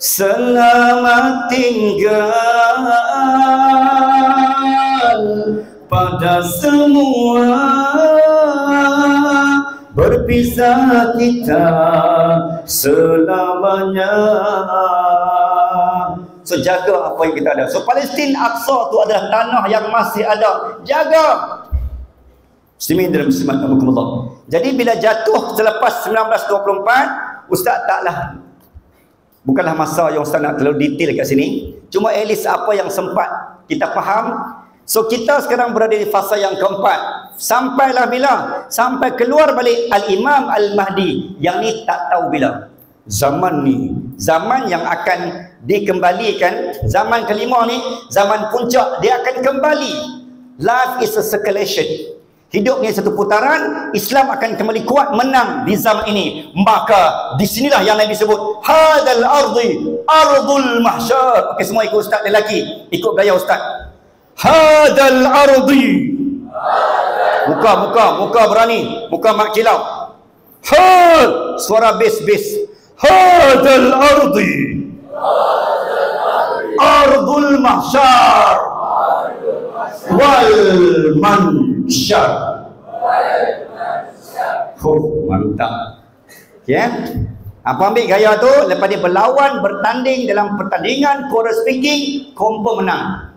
Selamat tinggal pada semua, berpisah kita selamanya. So jaga apa yang kita ada. So Palestin Aqsa tu adalah tanah yang masih ada. Jaga. Muslimin dan muslimat rahimakumullah. Jadi bila jatuh selepas 1924, ustaz taklah, bukanlah masa yang ustaz nak terlalu detail kat sini. Cuma at least apa yang sempat kita faham. So kita sekarang berada di fasa yang keempat. Sampailah bila? Sampai keluar balik Al-Imam Al-Mahdi. Yang ni tak tahu bila. Zaman ni, zaman yang akan dikembalikan. Zaman kelima ni, zaman puncak. Dia akan kembali. Life is a circulation. Hidup ni satu putaran. Islam akan kembali kuat, menang di zaman ini. Maka di sinilah yang Nabi sebut, hadal ardi ardul mahsyar. Okey, semua ikut ustaz lelaki, ikut gaya ustaz. Hadal ardi. Muka berani, muka mak kilau. Had, suara bass. Hadal ardi ardul mahsyar wal mansyar. Mantap. Ya. Apa ambil gaya tu, lepas dia berlawan, bertanding dalam pertandingan Quran speaking, confirm menang.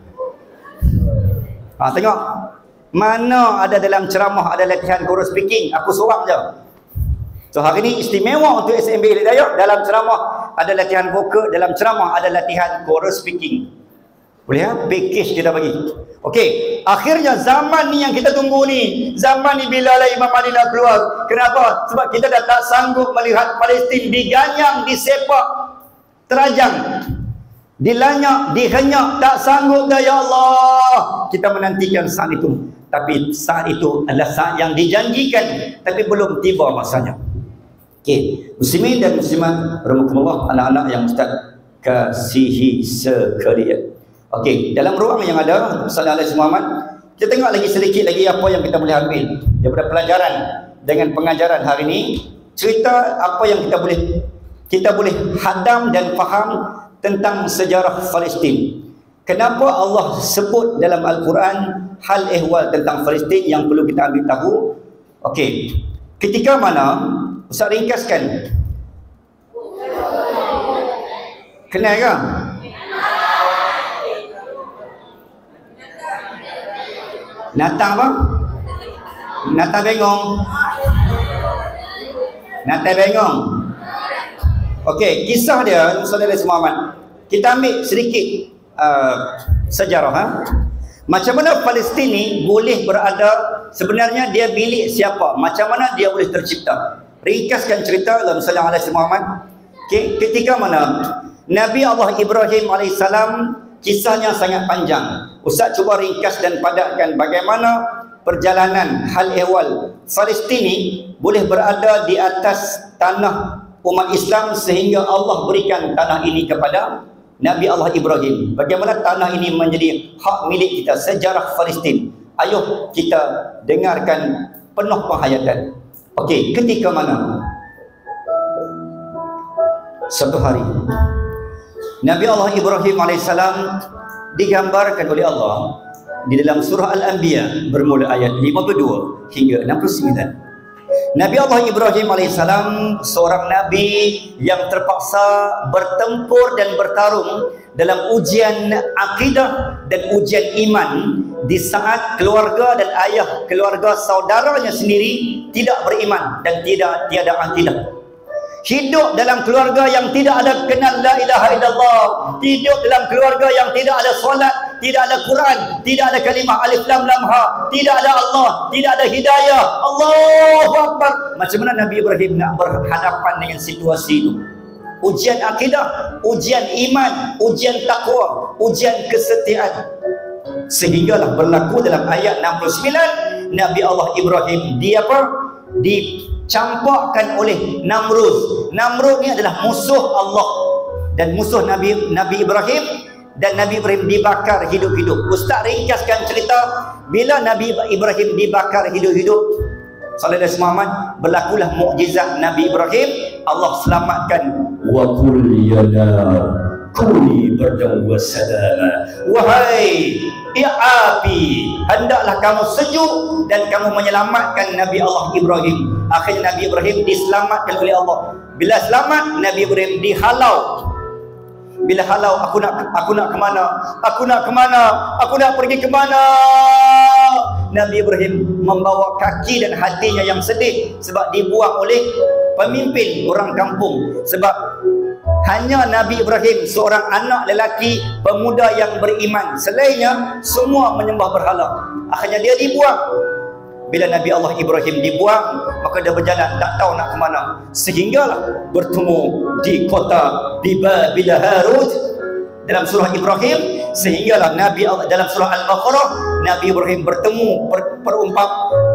Tengok, mana ada dalam ceramah ada latihan Quran speaking, aku seorang je. So hari ni istimewa untuk SMB Hidayah, dalam ceramah ada latihan vokal, dalam ceramah ada latihan Quran speaking. Boleh ya? Package kita bagi. Okey, akhirnya zaman ni yang kita tunggu ni. Zaman ni bila lah Imam Ali nak keluar. Kenapa? Sebab kita dah tak sanggup melihat Palestin diganyang, disepak, terajang, dilanyak, dihenyak, tak sanggup dah, ya Allah. Kita menantikan saat itu. Tapi saat itu adalah saat yang dijanjikan, tapi belum tiba masanya. Okey, muslimin dan muslimat rahimakumullah, anak-anak yang Ustaz kasihi sekalian. Okey, dalam ruang yang ada Sallallahu Alaihi Muhammad, kita tengok lagi sedikit lagi apa yang kita boleh ambil daripada pelajaran dengan pengajaran hari ini. Cerita apa yang kita boleh hadam dan faham tentang sejarah Palestin. Kenapa Allah sebut dalam Al-Quran hal ehwal tentang Palestin yang perlu kita ambil tahu? Okey, ketika mana, Ustaz ringkaskan, kenal ke? Natang apa? Natang bengong. Natang bengong. Okey, kisah dia Sallallahu Alaihi Muhammad. Kita ambil sedikit sejarah. Macam mana Palestin ni boleh berada, sebenarnya dia milik siapa? Macam mana dia boleh tercipta? Ringkaskan cerita dalam Sallallahu Alaihi Muhammad. Okay, ketika mana Nabi Allah Ibrahim alaihissalam, kisahnya sangat panjang. Ustaz cuba ringkas dan padatkan bagaimana perjalanan hal ehwal Palestin ni boleh berada di atas tanah umat Islam sehingga Allah berikan tanah ini kepada Nabi Allah Ibrahim. Bagaimana tanah ini menjadi hak milik kita, sejarah Palestin. Ayuh kita dengarkan penuh penghayatan. Okey, ketika mana satu hari Nabi Allah Ibrahim alaihissalam digambarkan oleh Allah di dalam surah Al-Anbiya bermula ayat 52 hingga 69. Nabi Allah Ibrahim alaihissalam seorang nabi yang terpaksa bertempur dan bertarung dalam ujian akidah dan ujian iman di saat keluarga dan ayah, keluarga saudaranya sendiri tidak beriman dan tiada akidah. Hidup dalam keluarga yang tidak ada kenal la ilaha illallah, hidup dalam keluarga yang tidak ada solat, tidak ada Quran, tidak ada kalimah alif lam lam ha, tidak ada Allah, tidak ada hidayah. Allahu Akbar. Macam mana Nabi Ibrahim nak berhadapan dengan situasi itu? Ujian akidah, ujian iman, ujian takwa, ujian kesetiaan. Sehinggalah berlaku dalam ayat 69, Nabi Allah Ibrahim dicampakkan oleh Namrud. Namrud ni adalah musuh Allah dan musuh Nabi Ibrahim, dan Nabi Ibrahim dibakar hidup-hidup. Ustaz ringkaskan cerita bila Nabi Ibrahim dibakar hidup-hidup. Sallallahu Alaihi Muhammad, berlakulah mukjizat Nabi Ibrahim. Allah selamatkan. Wa qul ya nar kuni bardan wa salama. Wahai api, hendaklah kamu sejuk dan kamu menyelamatkan Nabi Allah Ibrahim. Akhirnya Nabi Ibrahim diselamatkan oleh Allah. Bila selamat, Nabi Ibrahim dihalau. Bila halau, aku nak ke mana? Aku nak ke mana? Aku nak pergi ke mana? Nabi Ibrahim membawa kaki dan hatinya yang sedih sebab dibuang oleh pemimpin orang kampung. Sebab hanya Nabi Ibrahim seorang anak lelaki pemuda yang beriman, selainnya semua menyembah berhala. Akhirnya dia dibuang. Bila Nabi Allah Ibrahim dibuang, maka dia berjalan tak tahu nak ke mana, sehinggalah bertemu di kota di Babil Harut dalam surah Ibrahim. Sehinggalah Nabi Allah dalam surah Al-Baqarah, Nabi Ibrahim bertemu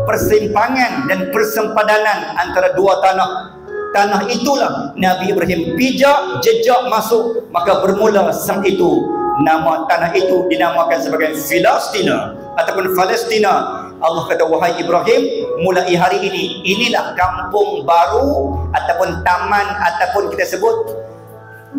persimpangan dan persempadanan antara dua tanah. Tanah itulah Nabi Ibrahim pijak, jejak masuk, maka bermula saat itu nama tanah itu dinamakan sebagai Filastina ataupun Palestina. Allah kata, wahai Ibrahim, mulai hari ini, inilah kampung baru ataupun taman ataupun kita sebut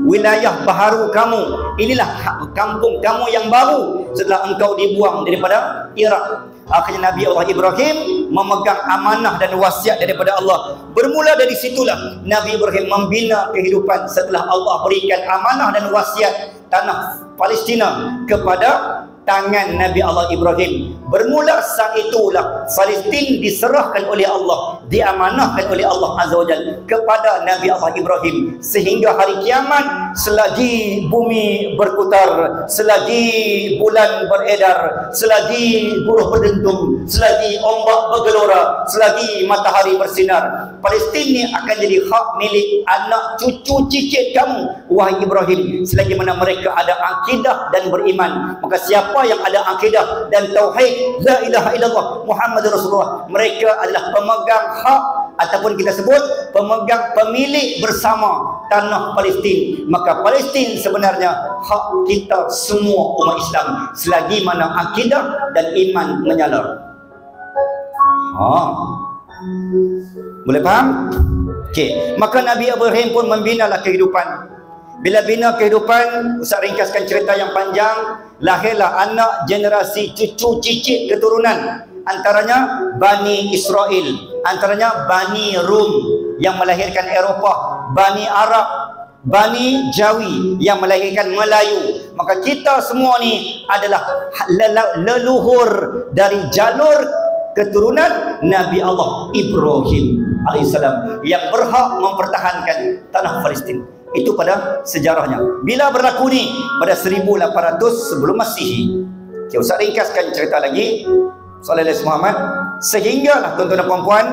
wilayah baharu kamu. Inilah kampung kamu yang baru setelah engkau dibuang daripada Iraq. Akhirnya Nabi Allah Ibrahim memegang amanah dan wasiat daripada Allah. Bermula dari situlah Nabi Ibrahim membina kehidupan setelah Allah berikan amanah dan wasiat tanah Palestina kepada tangan Nabi Allah Ibrahim. Bermula saat itulah Palestin diserahkan oleh Allah, diamanahkan oleh Allah Azza wa Jalla kepada Nabi Allah Ibrahim, sehingga hari kiamat selagi bumi berputar, selagi bulan beredar, selagi buruh berdentum, selagi ombak bergelora, selagi matahari bersinar, Palestin ni akan jadi hak milik anak cucu cicit kamu wahai Ibrahim, selagi mana mereka ada akidah dan beriman. Maka siapa yang ada akidah dan tauhid la ilaha illallah Muhammadur Rasulullah, mereka adalah pemegang hak ataupun kita sebut pemegang pemilik bersama tanah Palestin. Maka Palestin sebenarnya hak kita semua umat Islam selagi mana akidah dan iman menyala. Boleh faham? Okey, maka Nabi Ibrahim pun membinalah kehidupan. Bila bina kehidupan, Ustaz ringkaskan cerita yang panjang, lahirlah anak generasi cucu cicit keturunan, antaranya Bani Israel, antaranya Bani Rum yang melahirkan Eropah, Bani Arab, Bani Jawi yang melahirkan Melayu. Maka kita semua ni adalah leluhur dari jalur keturunan Nabi Allah Ibrahim alaihissalam yang berhak mempertahankan tanah Palestin. Itu pada sejarahnya. Bila berlaku ni? Pada 1800 sebelum Masihi. Okay, Ustaz ringkaskan cerita lagi. Sallallahu Muhammad. Sehinggalah tuan-tuan dan puan-puan,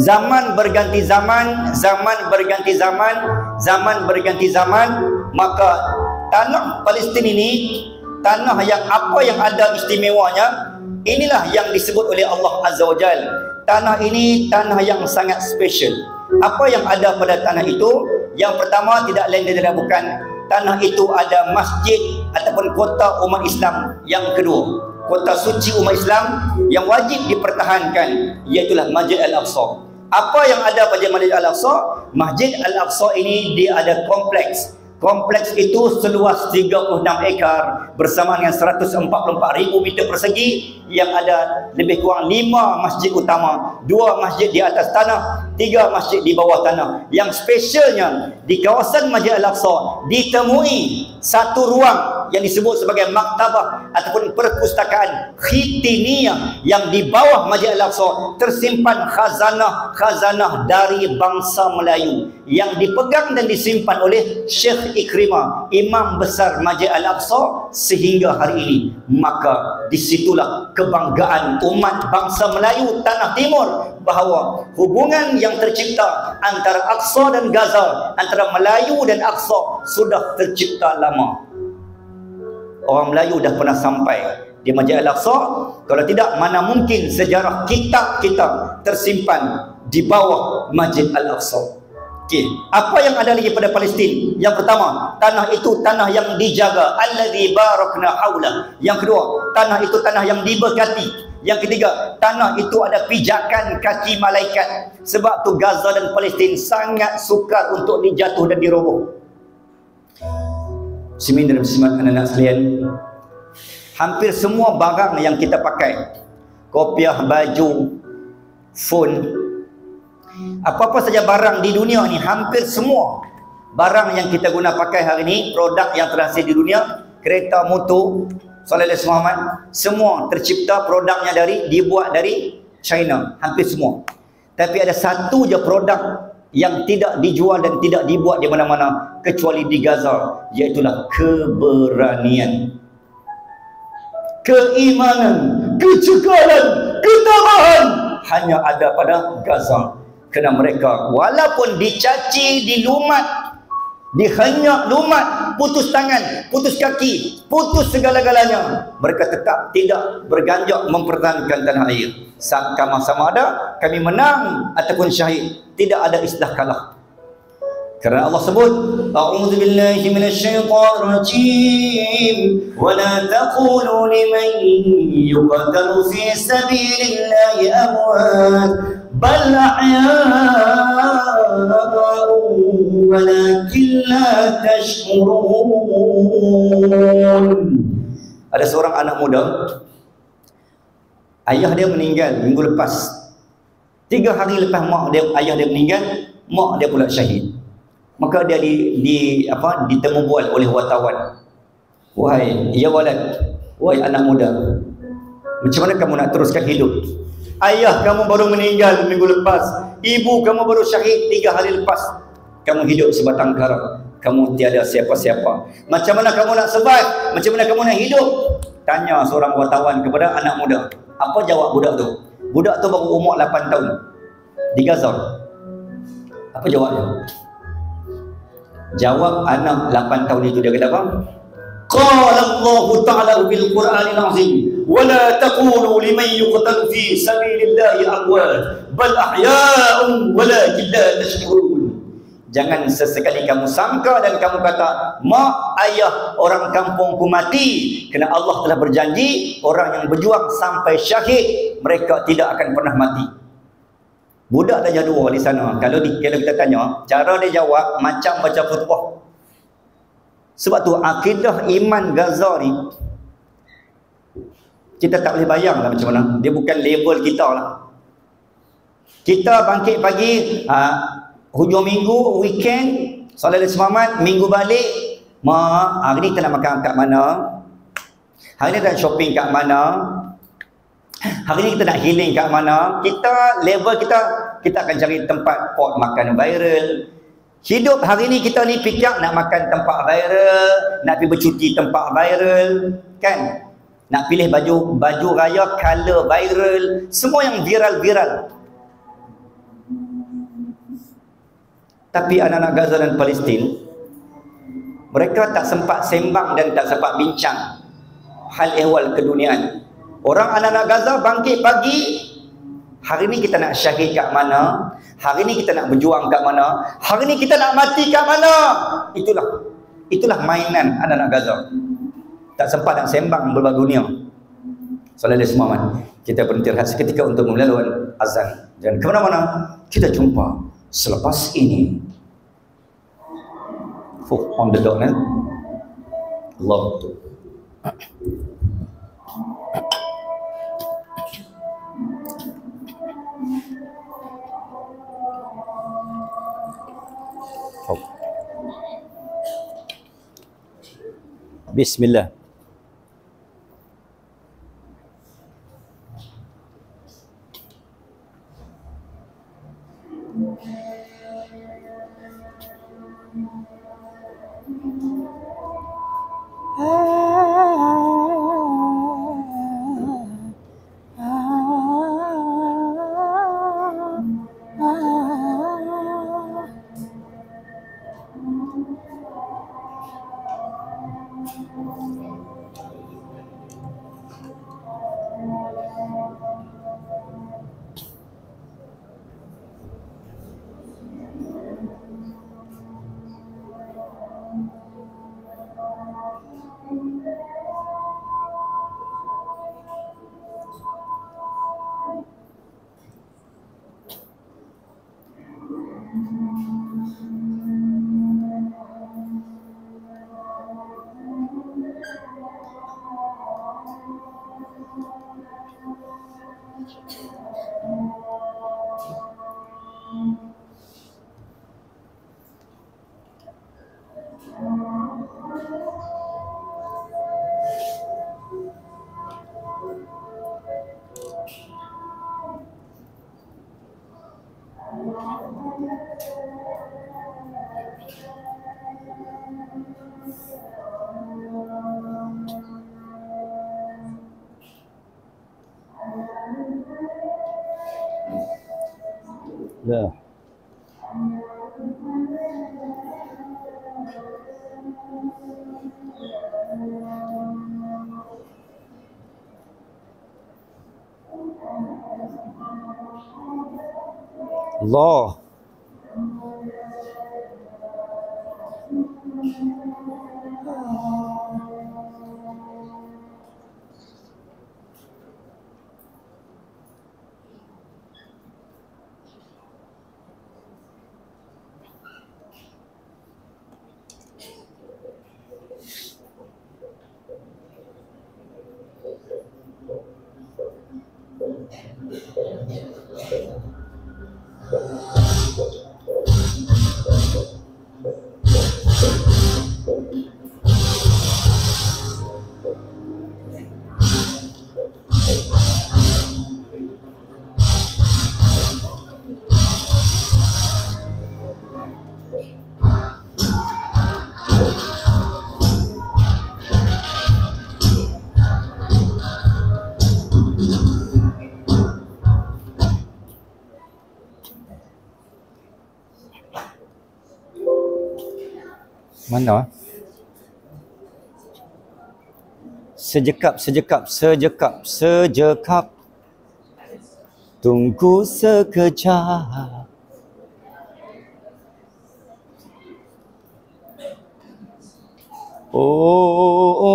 zaman berganti zaman, zaman berganti zaman, zaman berganti zaman, maka tanah Palestin ini, tanah yang apa yang ada istimewanya, inilah yang disebut oleh Allah Azza wa Jalla. Tanah ini tanah yang sangat special. Apa yang ada pada tanah itu? Yang pertama, tidak lain dan tidak bukan, tanah itu ada masjid ataupun kota umat Islam. Yang kedua, kota suci umat Islam yang wajib dipertahankan, iaitulah Masjid Al-Aqsa. Apa yang ada pada Masjid Al-Aqsa? Masjid Al-Aqsa ini dia ada kompleks. Kompleks itu seluas 36 ekar bersama dengan 144,000 meter persegi yang ada lebih kurang 5 masjid utama, 2 masjid di atas tanah, 3 masjid di bawah tanah. Yang spesialnya di kawasan Masjid Al-Aqsa ditemui satu ruang yang disebut sebagai maktabah ataupun perpustakaan khitiniyah, yang di bawah Masjid Al-Aqsa tersimpan khazanah-khazanah dari bangsa Melayu yang dipegang dan disimpan oleh Syekh Ikrimah, imam besar Masjid Al-Aqsa sehingga hari ini. Maka disitulah kebanggaan umat bangsa Melayu Tanah Timur bahawa hubungan yang tercipta antara Aqsa dan Gaza, antara Melayu dan Aqsa sudah tercipta lama. Orang Melayu dah pernah sampai di Masjid Al-Aqsa. Kalau tidak, mana mungkin sejarah kitab kita tersimpan di bawah Masjid Al-Aqsa. Okay. Apa yang ada lagi pada Palestin? Yang pertama, tanah itu tanah yang dijaga, alladzi barakna haula. Yang kedua, tanah itu tanah yang diberkati. Yang ketiga, tanah itu ada pijakan kaki malaikat. Sebab tu Gaza dan Palestin sangat sukar untuk dijatuh dan diroboh. Muslimin dan muslimat anak-anak sekalian, hampir semua barang yang kita pakai, kopiah, baju, phone, apa-apa saja barang di dunia ni, hampir semua barang yang kita guna pakai hari ni, produk yang terhasil di dunia, kereta, motor, Sallallahu Muhammad, semua tercipta produknya dibuat dari China, hampir semua. Tapi ada satu je produk yang tidak dijual dan tidak dibuat di mana-mana kecuali di Gaza, iaitulah keberanian, keimanan, kecekalan, ketabahan hanya ada pada Gaza. Kerana mereka walaupun dicaci, dilumat, dihenyak, lumat, putus tangan, putus kaki, putus segala-galanya, mereka tetap tidak berganjak mempertahankan tanah air. Sama ada kami menang ataupun syahid, tidak ada istilah kalah. Kerana Allah sebut, a'udzu billahi minasyaitonir rajim, wa la taqulu liman yuqtalu fi sabilillahi amwat bal ahya'u walakin la tash'urun. Ada seorang anak muda, Ayah dia meninggal minggu lepas. 3 hari lepas ayah dia meninggal, mak dia pula syahid. Maka dia ditemu bual oleh wartawan. Wahai ya walad, wahai anak muda, macam mana kamu nak teruskan hidup? Ayah kamu baru meninggal minggu lepas, ibu kamu baru syahid 3 hari lepas. Kamu hidup sebatang kara, kamu tiada siapa-siapa. Macam mana kamu nak survive? Macam mana kamu nak hidup? Tanya seorang wartawan kepada anak muda. Apa jawab budak tu? Budak tu baru umur 8 tahun di Gaza. Apa jawabnya? Jawab anak 8 tahun itu, dia kata apa? Qala Allah Ta'ala bil Qur'anil Azim, wa la taqulu liman yuqtalu fi sabilillahi amwat bal ahya'un walakin la tashkurun. Jangan sesekali kamu sangka dan kamu kata, mak ayah orang kampungku mati, kerana Allah telah berjanji orang yang berjuang sampai syahid mereka tidak akan pernah mati. Budak darjah 2 di sana, kalau kita tanya, cara dia jawab macam baca khutbah. Sebab tu akidah iman Gaza ni kita tak boleh bayang lah macam mana. Dia bukan level kita lah. Kita bangkit pagi, hujung minggu, weekend, solat semamat, minggu balik, mak, hari ni kita nak makan kat mana? Hari ni kita nak shopping kat mana? Hari ni kita nak healing kat mana? Kita, level kita akan cari tempat pot makan viral. Hidup hari ni kita ni fikir nak makan tempat viral, nak pergi bercuti tempat viral, kan? Nak pilih baju raya color viral, semua yang viral-viral. Tapi anak-anak Gaza dan Palestin, mereka tak sempat sembang dan tak sempat bincang hal ehwal keduniaan. Orang anak-anak Gaza bangkit pagi, hari ni kita nak syahid kat mana? Hari ni kita nak berjuang kat mana? Hari ni kita nak mati kat mana? Itulah mainan anak-anak Gaza. Tak sempat nak sembang berbagai dunia. Solat semamat. Kita berhenti rehat seketika untuk memelaluan azan. Jangan ke mana-mana. Kita jumpa selepas ini. On the dot, Allah. Bismillah. Ya. Allah. Mana? Sejekap, sejekap, sejekap, sejekap. Tunggu sekejap. Oh,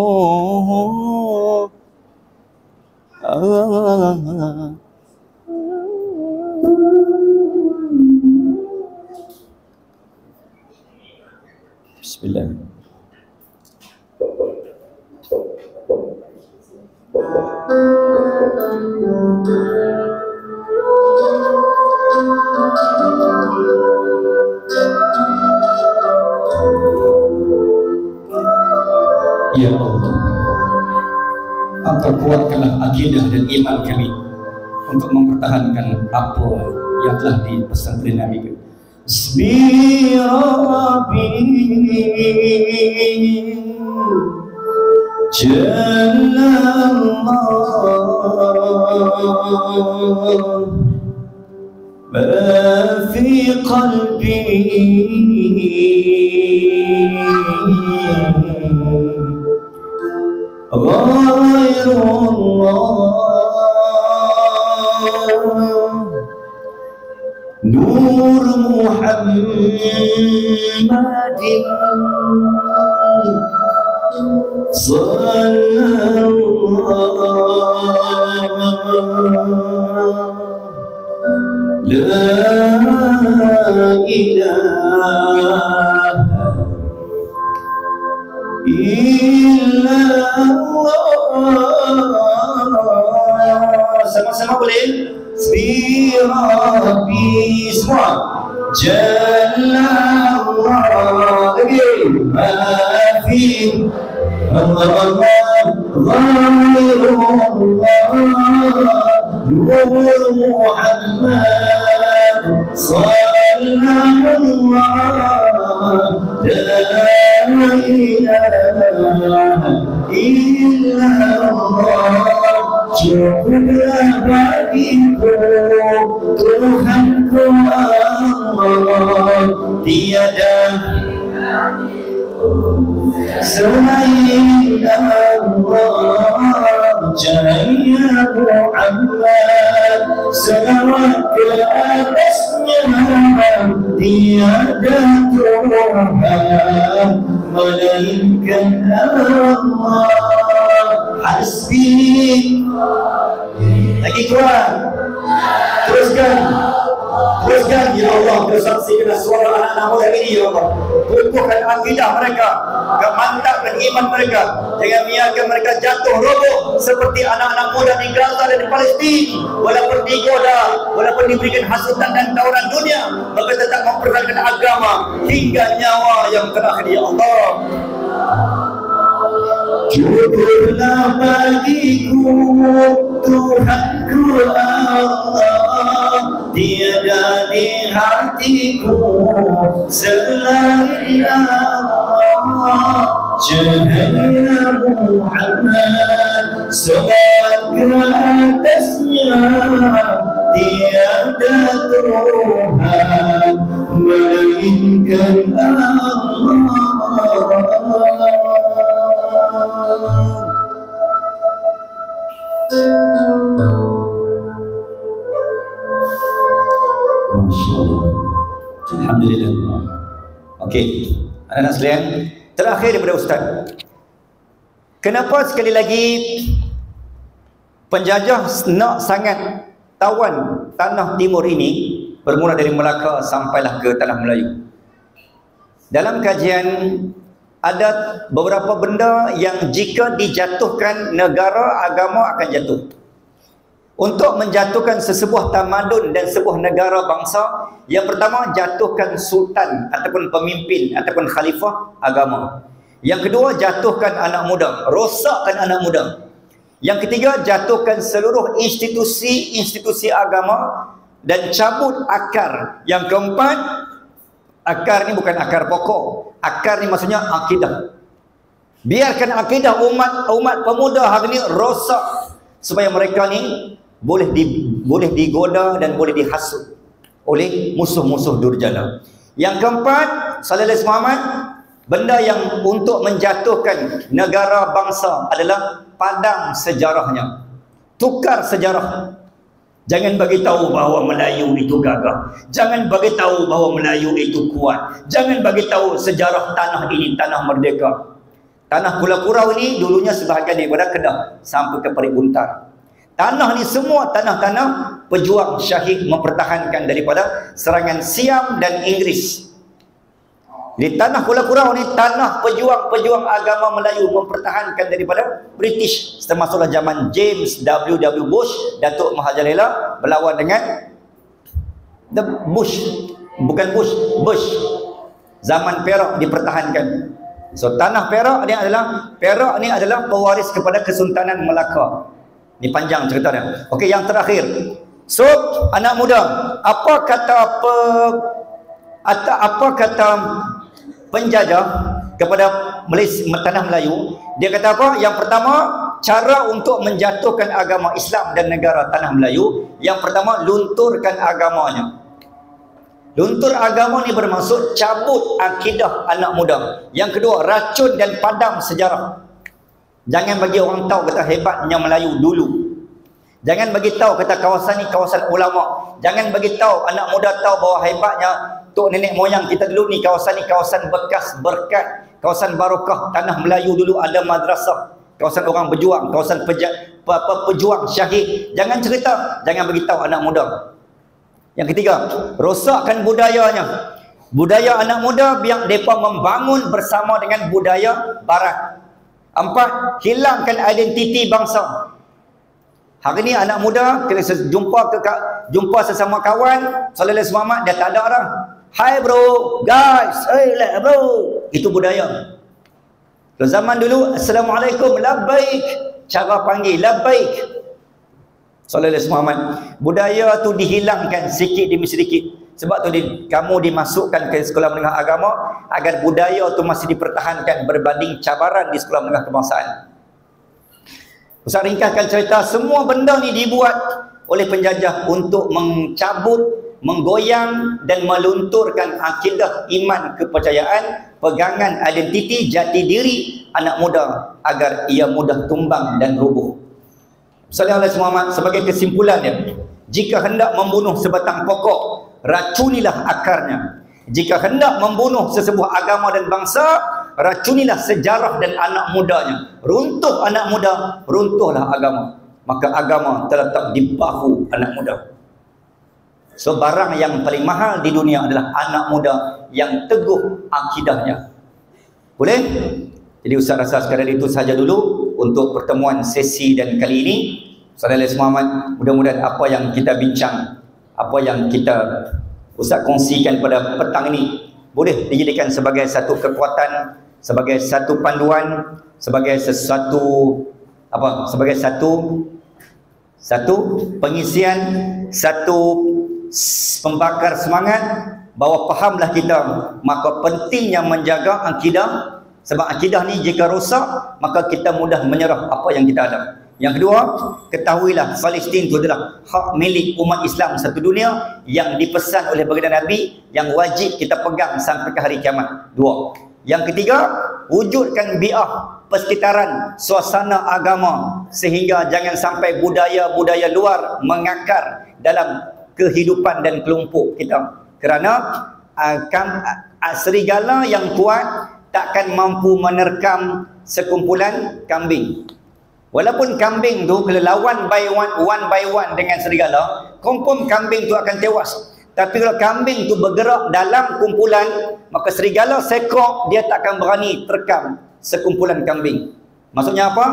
Bismillah. Ya Allah, Engkau kuatkanlah akidah dan iman kami untuk mempertahankan apa yang telah dipesan oleh Nabi. Hasbi Rabbi Jallallah ma fi qalbi غير الله نور محمد صلى الله لا إله إلا sama-sama boleh. Hasbi Rabbi semua Jallallah lagi ma fi Allah ghairullah nur Muhammad sallallahu la ilaha illallah. Cukuplah bagiku Tuhanku Allah, tiada selain Allah. Cahaya Muhammad selawat ke atasnya, tiada Tuhan melainkan Allah. Hasbi lagi kuat, teruskan ya Allah. Bersaksikan suara anak-anak muda ini ya Allah, kukuhkan akidah mereka, mantapkan iman mereka, jangan biarkan mereka jatuh roboh seperti anak-anak muda di Gaza dan di Palestin. Walaupun digoda, walaupun diberikan hasutan dan tawaran dunia, mereka tetap mempertahankan agama hingga nyawa yang terakhir ya Allah. Cukuplah bagiku Tuhanku Allah, tiada di hatiku selain Allah. Cahaya Muhammad selawat ke atasnya, tiada Tuhan melainkan Allah. Alhamdulillah. Okey, anak-anak sekalian, terakhir daripada Ustaz, kenapa sekali lagi penjajah nak sangat tawan tanah timur ini, bermula dari Melaka sampailah ke tanah Melayu? Dalam kajian ada beberapa benda yang jika dijatuhkan, negara agama akan jatuh. Untuk menjatuhkan sesebuah tamadun dan sebuah negara bangsa, yang pertama jatuhkan sultan ataupun pemimpin ataupun khalifah agama. Yang kedua jatuhkan anak muda, rosakkan anak muda. Yang ketiga jatuhkan seluruh institusi agama dan cabut akar. Yang keempat, akar ni bukan akar pokok, akar ni maksudnya akidah. Biarkan akidah umat pemuda hari ni rosak, supaya mereka ni boleh digoda dan boleh dihasut oleh musuh-musuh durjana. Yang keempat, Sallallahu Alaihi Muhammad Benda yang untuk menjatuhkan negara bangsa adalah padang sejarahnya. Tukar sejarah. Jangan bagi tahu bahawa Melayu itu gagah. Jangan bagi tahu bahawa Melayu itu kuat. Jangan bagi tahu sejarah tanah ini tanah merdeka. Tanah Pulau Kurau ini dulunya sebahagian daripada Kedah sampai ke Parit Buntar. Tanah ni semua tanah-tanah pejuang syahid mempertahankan daripada serangan Siam dan Inggeris. Di tanah Pulau Kurau ni tanah pejuang-pejuang agama Melayu mempertahankan daripada British, termasuklah zaman James W. Bush, Datuk Mahajalela berlawan dengan Bush, zaman Perak dipertahankan. So tanah Perak ni adalah pewaris kepada Kesultanan Melaka. Ni panjang ceritanya. Okey, yang terakhir. So anak muda, apa kata penjajah kepada Malaysia, tanah Melayu? Dia kata apa? Yang pertama, cara untuk menjatuhkan agama Islam dan negara tanah Melayu, yang pertama, lunturkan agamanya. Luntur agama ni bermaksud cabut akidah anak muda. Yang kedua, racun dan padam sejarah. Jangan bagi orang tahu kata hebatnya Melayu dulu. Jangan bagi tahu kata kawasan ni kawasan ulama. Jangan bagi tahu anak muda tahu bahawa hebatnya tok nenek moyang kita dulu ni kawasan bekas berkat, kawasan barokah. Tanah Melayu dulu ada madrasah, kawasan orang berjuang, kawasan pejuang syahid. Jangan cerita, jangan bagi tahu anak muda. Yang ketiga, rosakkan budayanya. Budaya anak muda biar mereka membangun bersama dengan budaya barat. 4, hilangkan identiti bangsa. Hari ni anak muda kena jumpa sesama kawan, Sallallahu Muhammad, dia tak ada dah. Hi bro, guys, hey lah bro. Itu budaya. Kalau zaman dulu, Assalamualaikum, labbaik. Cara panggil, labbaik. Sallallahu Muhammad. Budaya tu dihilangkan sikit demi sedikit. Sebab tu kamu dimasukkan ke sekolah menengah agama agar budaya tu masih dipertahankan berbanding cabaran di sekolah menengah kebangsaan. Ustaz ringkaskan cerita, semua benda ni dibuat oleh penjajah untuk mencabut, menggoyang dan melunturkan akidah, iman, kepercayaan, pegangan identiti, jati diri anak muda agar ia mudah tumbang dan rubuh. Sallallahu Alaihi Wasallam sebagai kesimpulannya, jika hendak membunuh sebatang pokok, racunilah akarnya. Jika hendak membunuh sesebuah agama dan bangsa, racunilah sejarah dan anak mudanya. Runtuh anak muda, runtuhlah agama. Maka agama terletak di bahu anak muda. So barang yang paling mahal di dunia adalah anak muda yang teguh akidahnya. Boleh? Jadi Ustaz rasa sekadar itu saja dulu untuk pertemuan sesi dan kali ini. Sallallahu Muhammad, mudah-mudahan apa yang kita bincang, apa yang kita Ustaz kongsikan pada petang ini boleh dijadikan sebagai satu kekuatan, sebagai satu panduan, sebagai sebagai satu pengisian, satu pembakar semangat bahawa fahamlah kita maka pentingnya menjaga akidah. Sebab akidah ni jika rosak maka kita mudah menyerah apa yang kita ada. Yang kedua, ketahuilah Palestin itu adalah hak milik umat Islam satu dunia yang dipesan oleh baginda Nabi yang wajib kita pegang sampai ke hari kiamat. 2. Yang ketiga, wujudkan bi'ah, persekitaran, suasana agama sehingga jangan sampai budaya-budaya luar mengakar dalam kehidupan dan kelompok kita. Kerana serigala yang kuat takkan mampu menerkam sekumpulan kambing. Walaupun kambing tu kalau lawan one by one dengan serigala, confirm kambing tu akan tewas. Tapi kalau kambing tu bergerak dalam kumpulan, maka serigala sekok dia takkan berani terkam sekumpulan kambing. Maksudnya apa?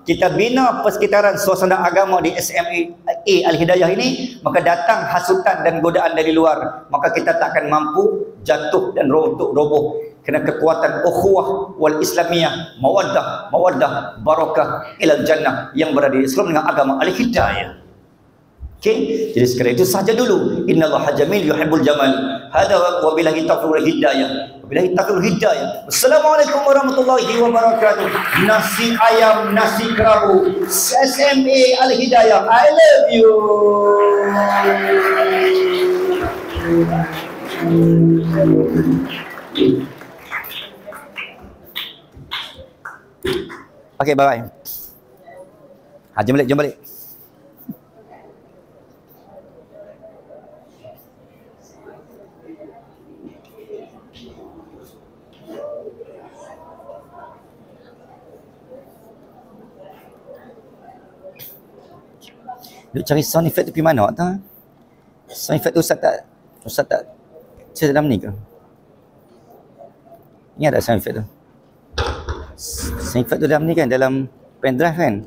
Kita bina persekitaran suasana agama di SMA Al-Hidayah ini, maka datang hasutan dan godaan dari luar, maka kita takkan mampu jatuh dan roboh. Kerana kekuatan ukhuwah wal islamiyah, mawaddah, barakah ilal jannah yang berada di Islam dengan agama Al-Hidayah. Okey, jadi sekali itu saja dulu. Innallaha jamil yuhibbul jamal. Hada wa billahi taufiq hidayah. Wabillahi taufiq hidayah. Assalamualaikum warahmatullahi wabarakatuh. Nasi ayam, nasi kerabu. SMA Al-Hidayah. I love you. Okay, bye-bye. Jom balik. Duk cari sound effect tu pergi mana tak? Sound effect tu Ustaz tak saya dalam ni ke? Ni ada sound effect tu. Sound effect tu dalam ni kan, dalam pendrive kan?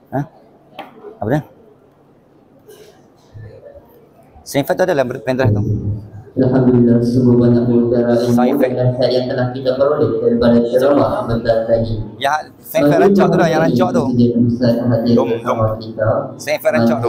Ha? Apa dah? Sound effect tu ada dalam pendrive tu. Alhamdulillah, sungguh banyak perkara ilmu dan nasihat yang telah kita peroleh daripada ceramah bentar tadi. Ya, sound effect rancak tu dah, yang rancak tu. Ustaz hadir bersama kita. Sound effect rancak tu.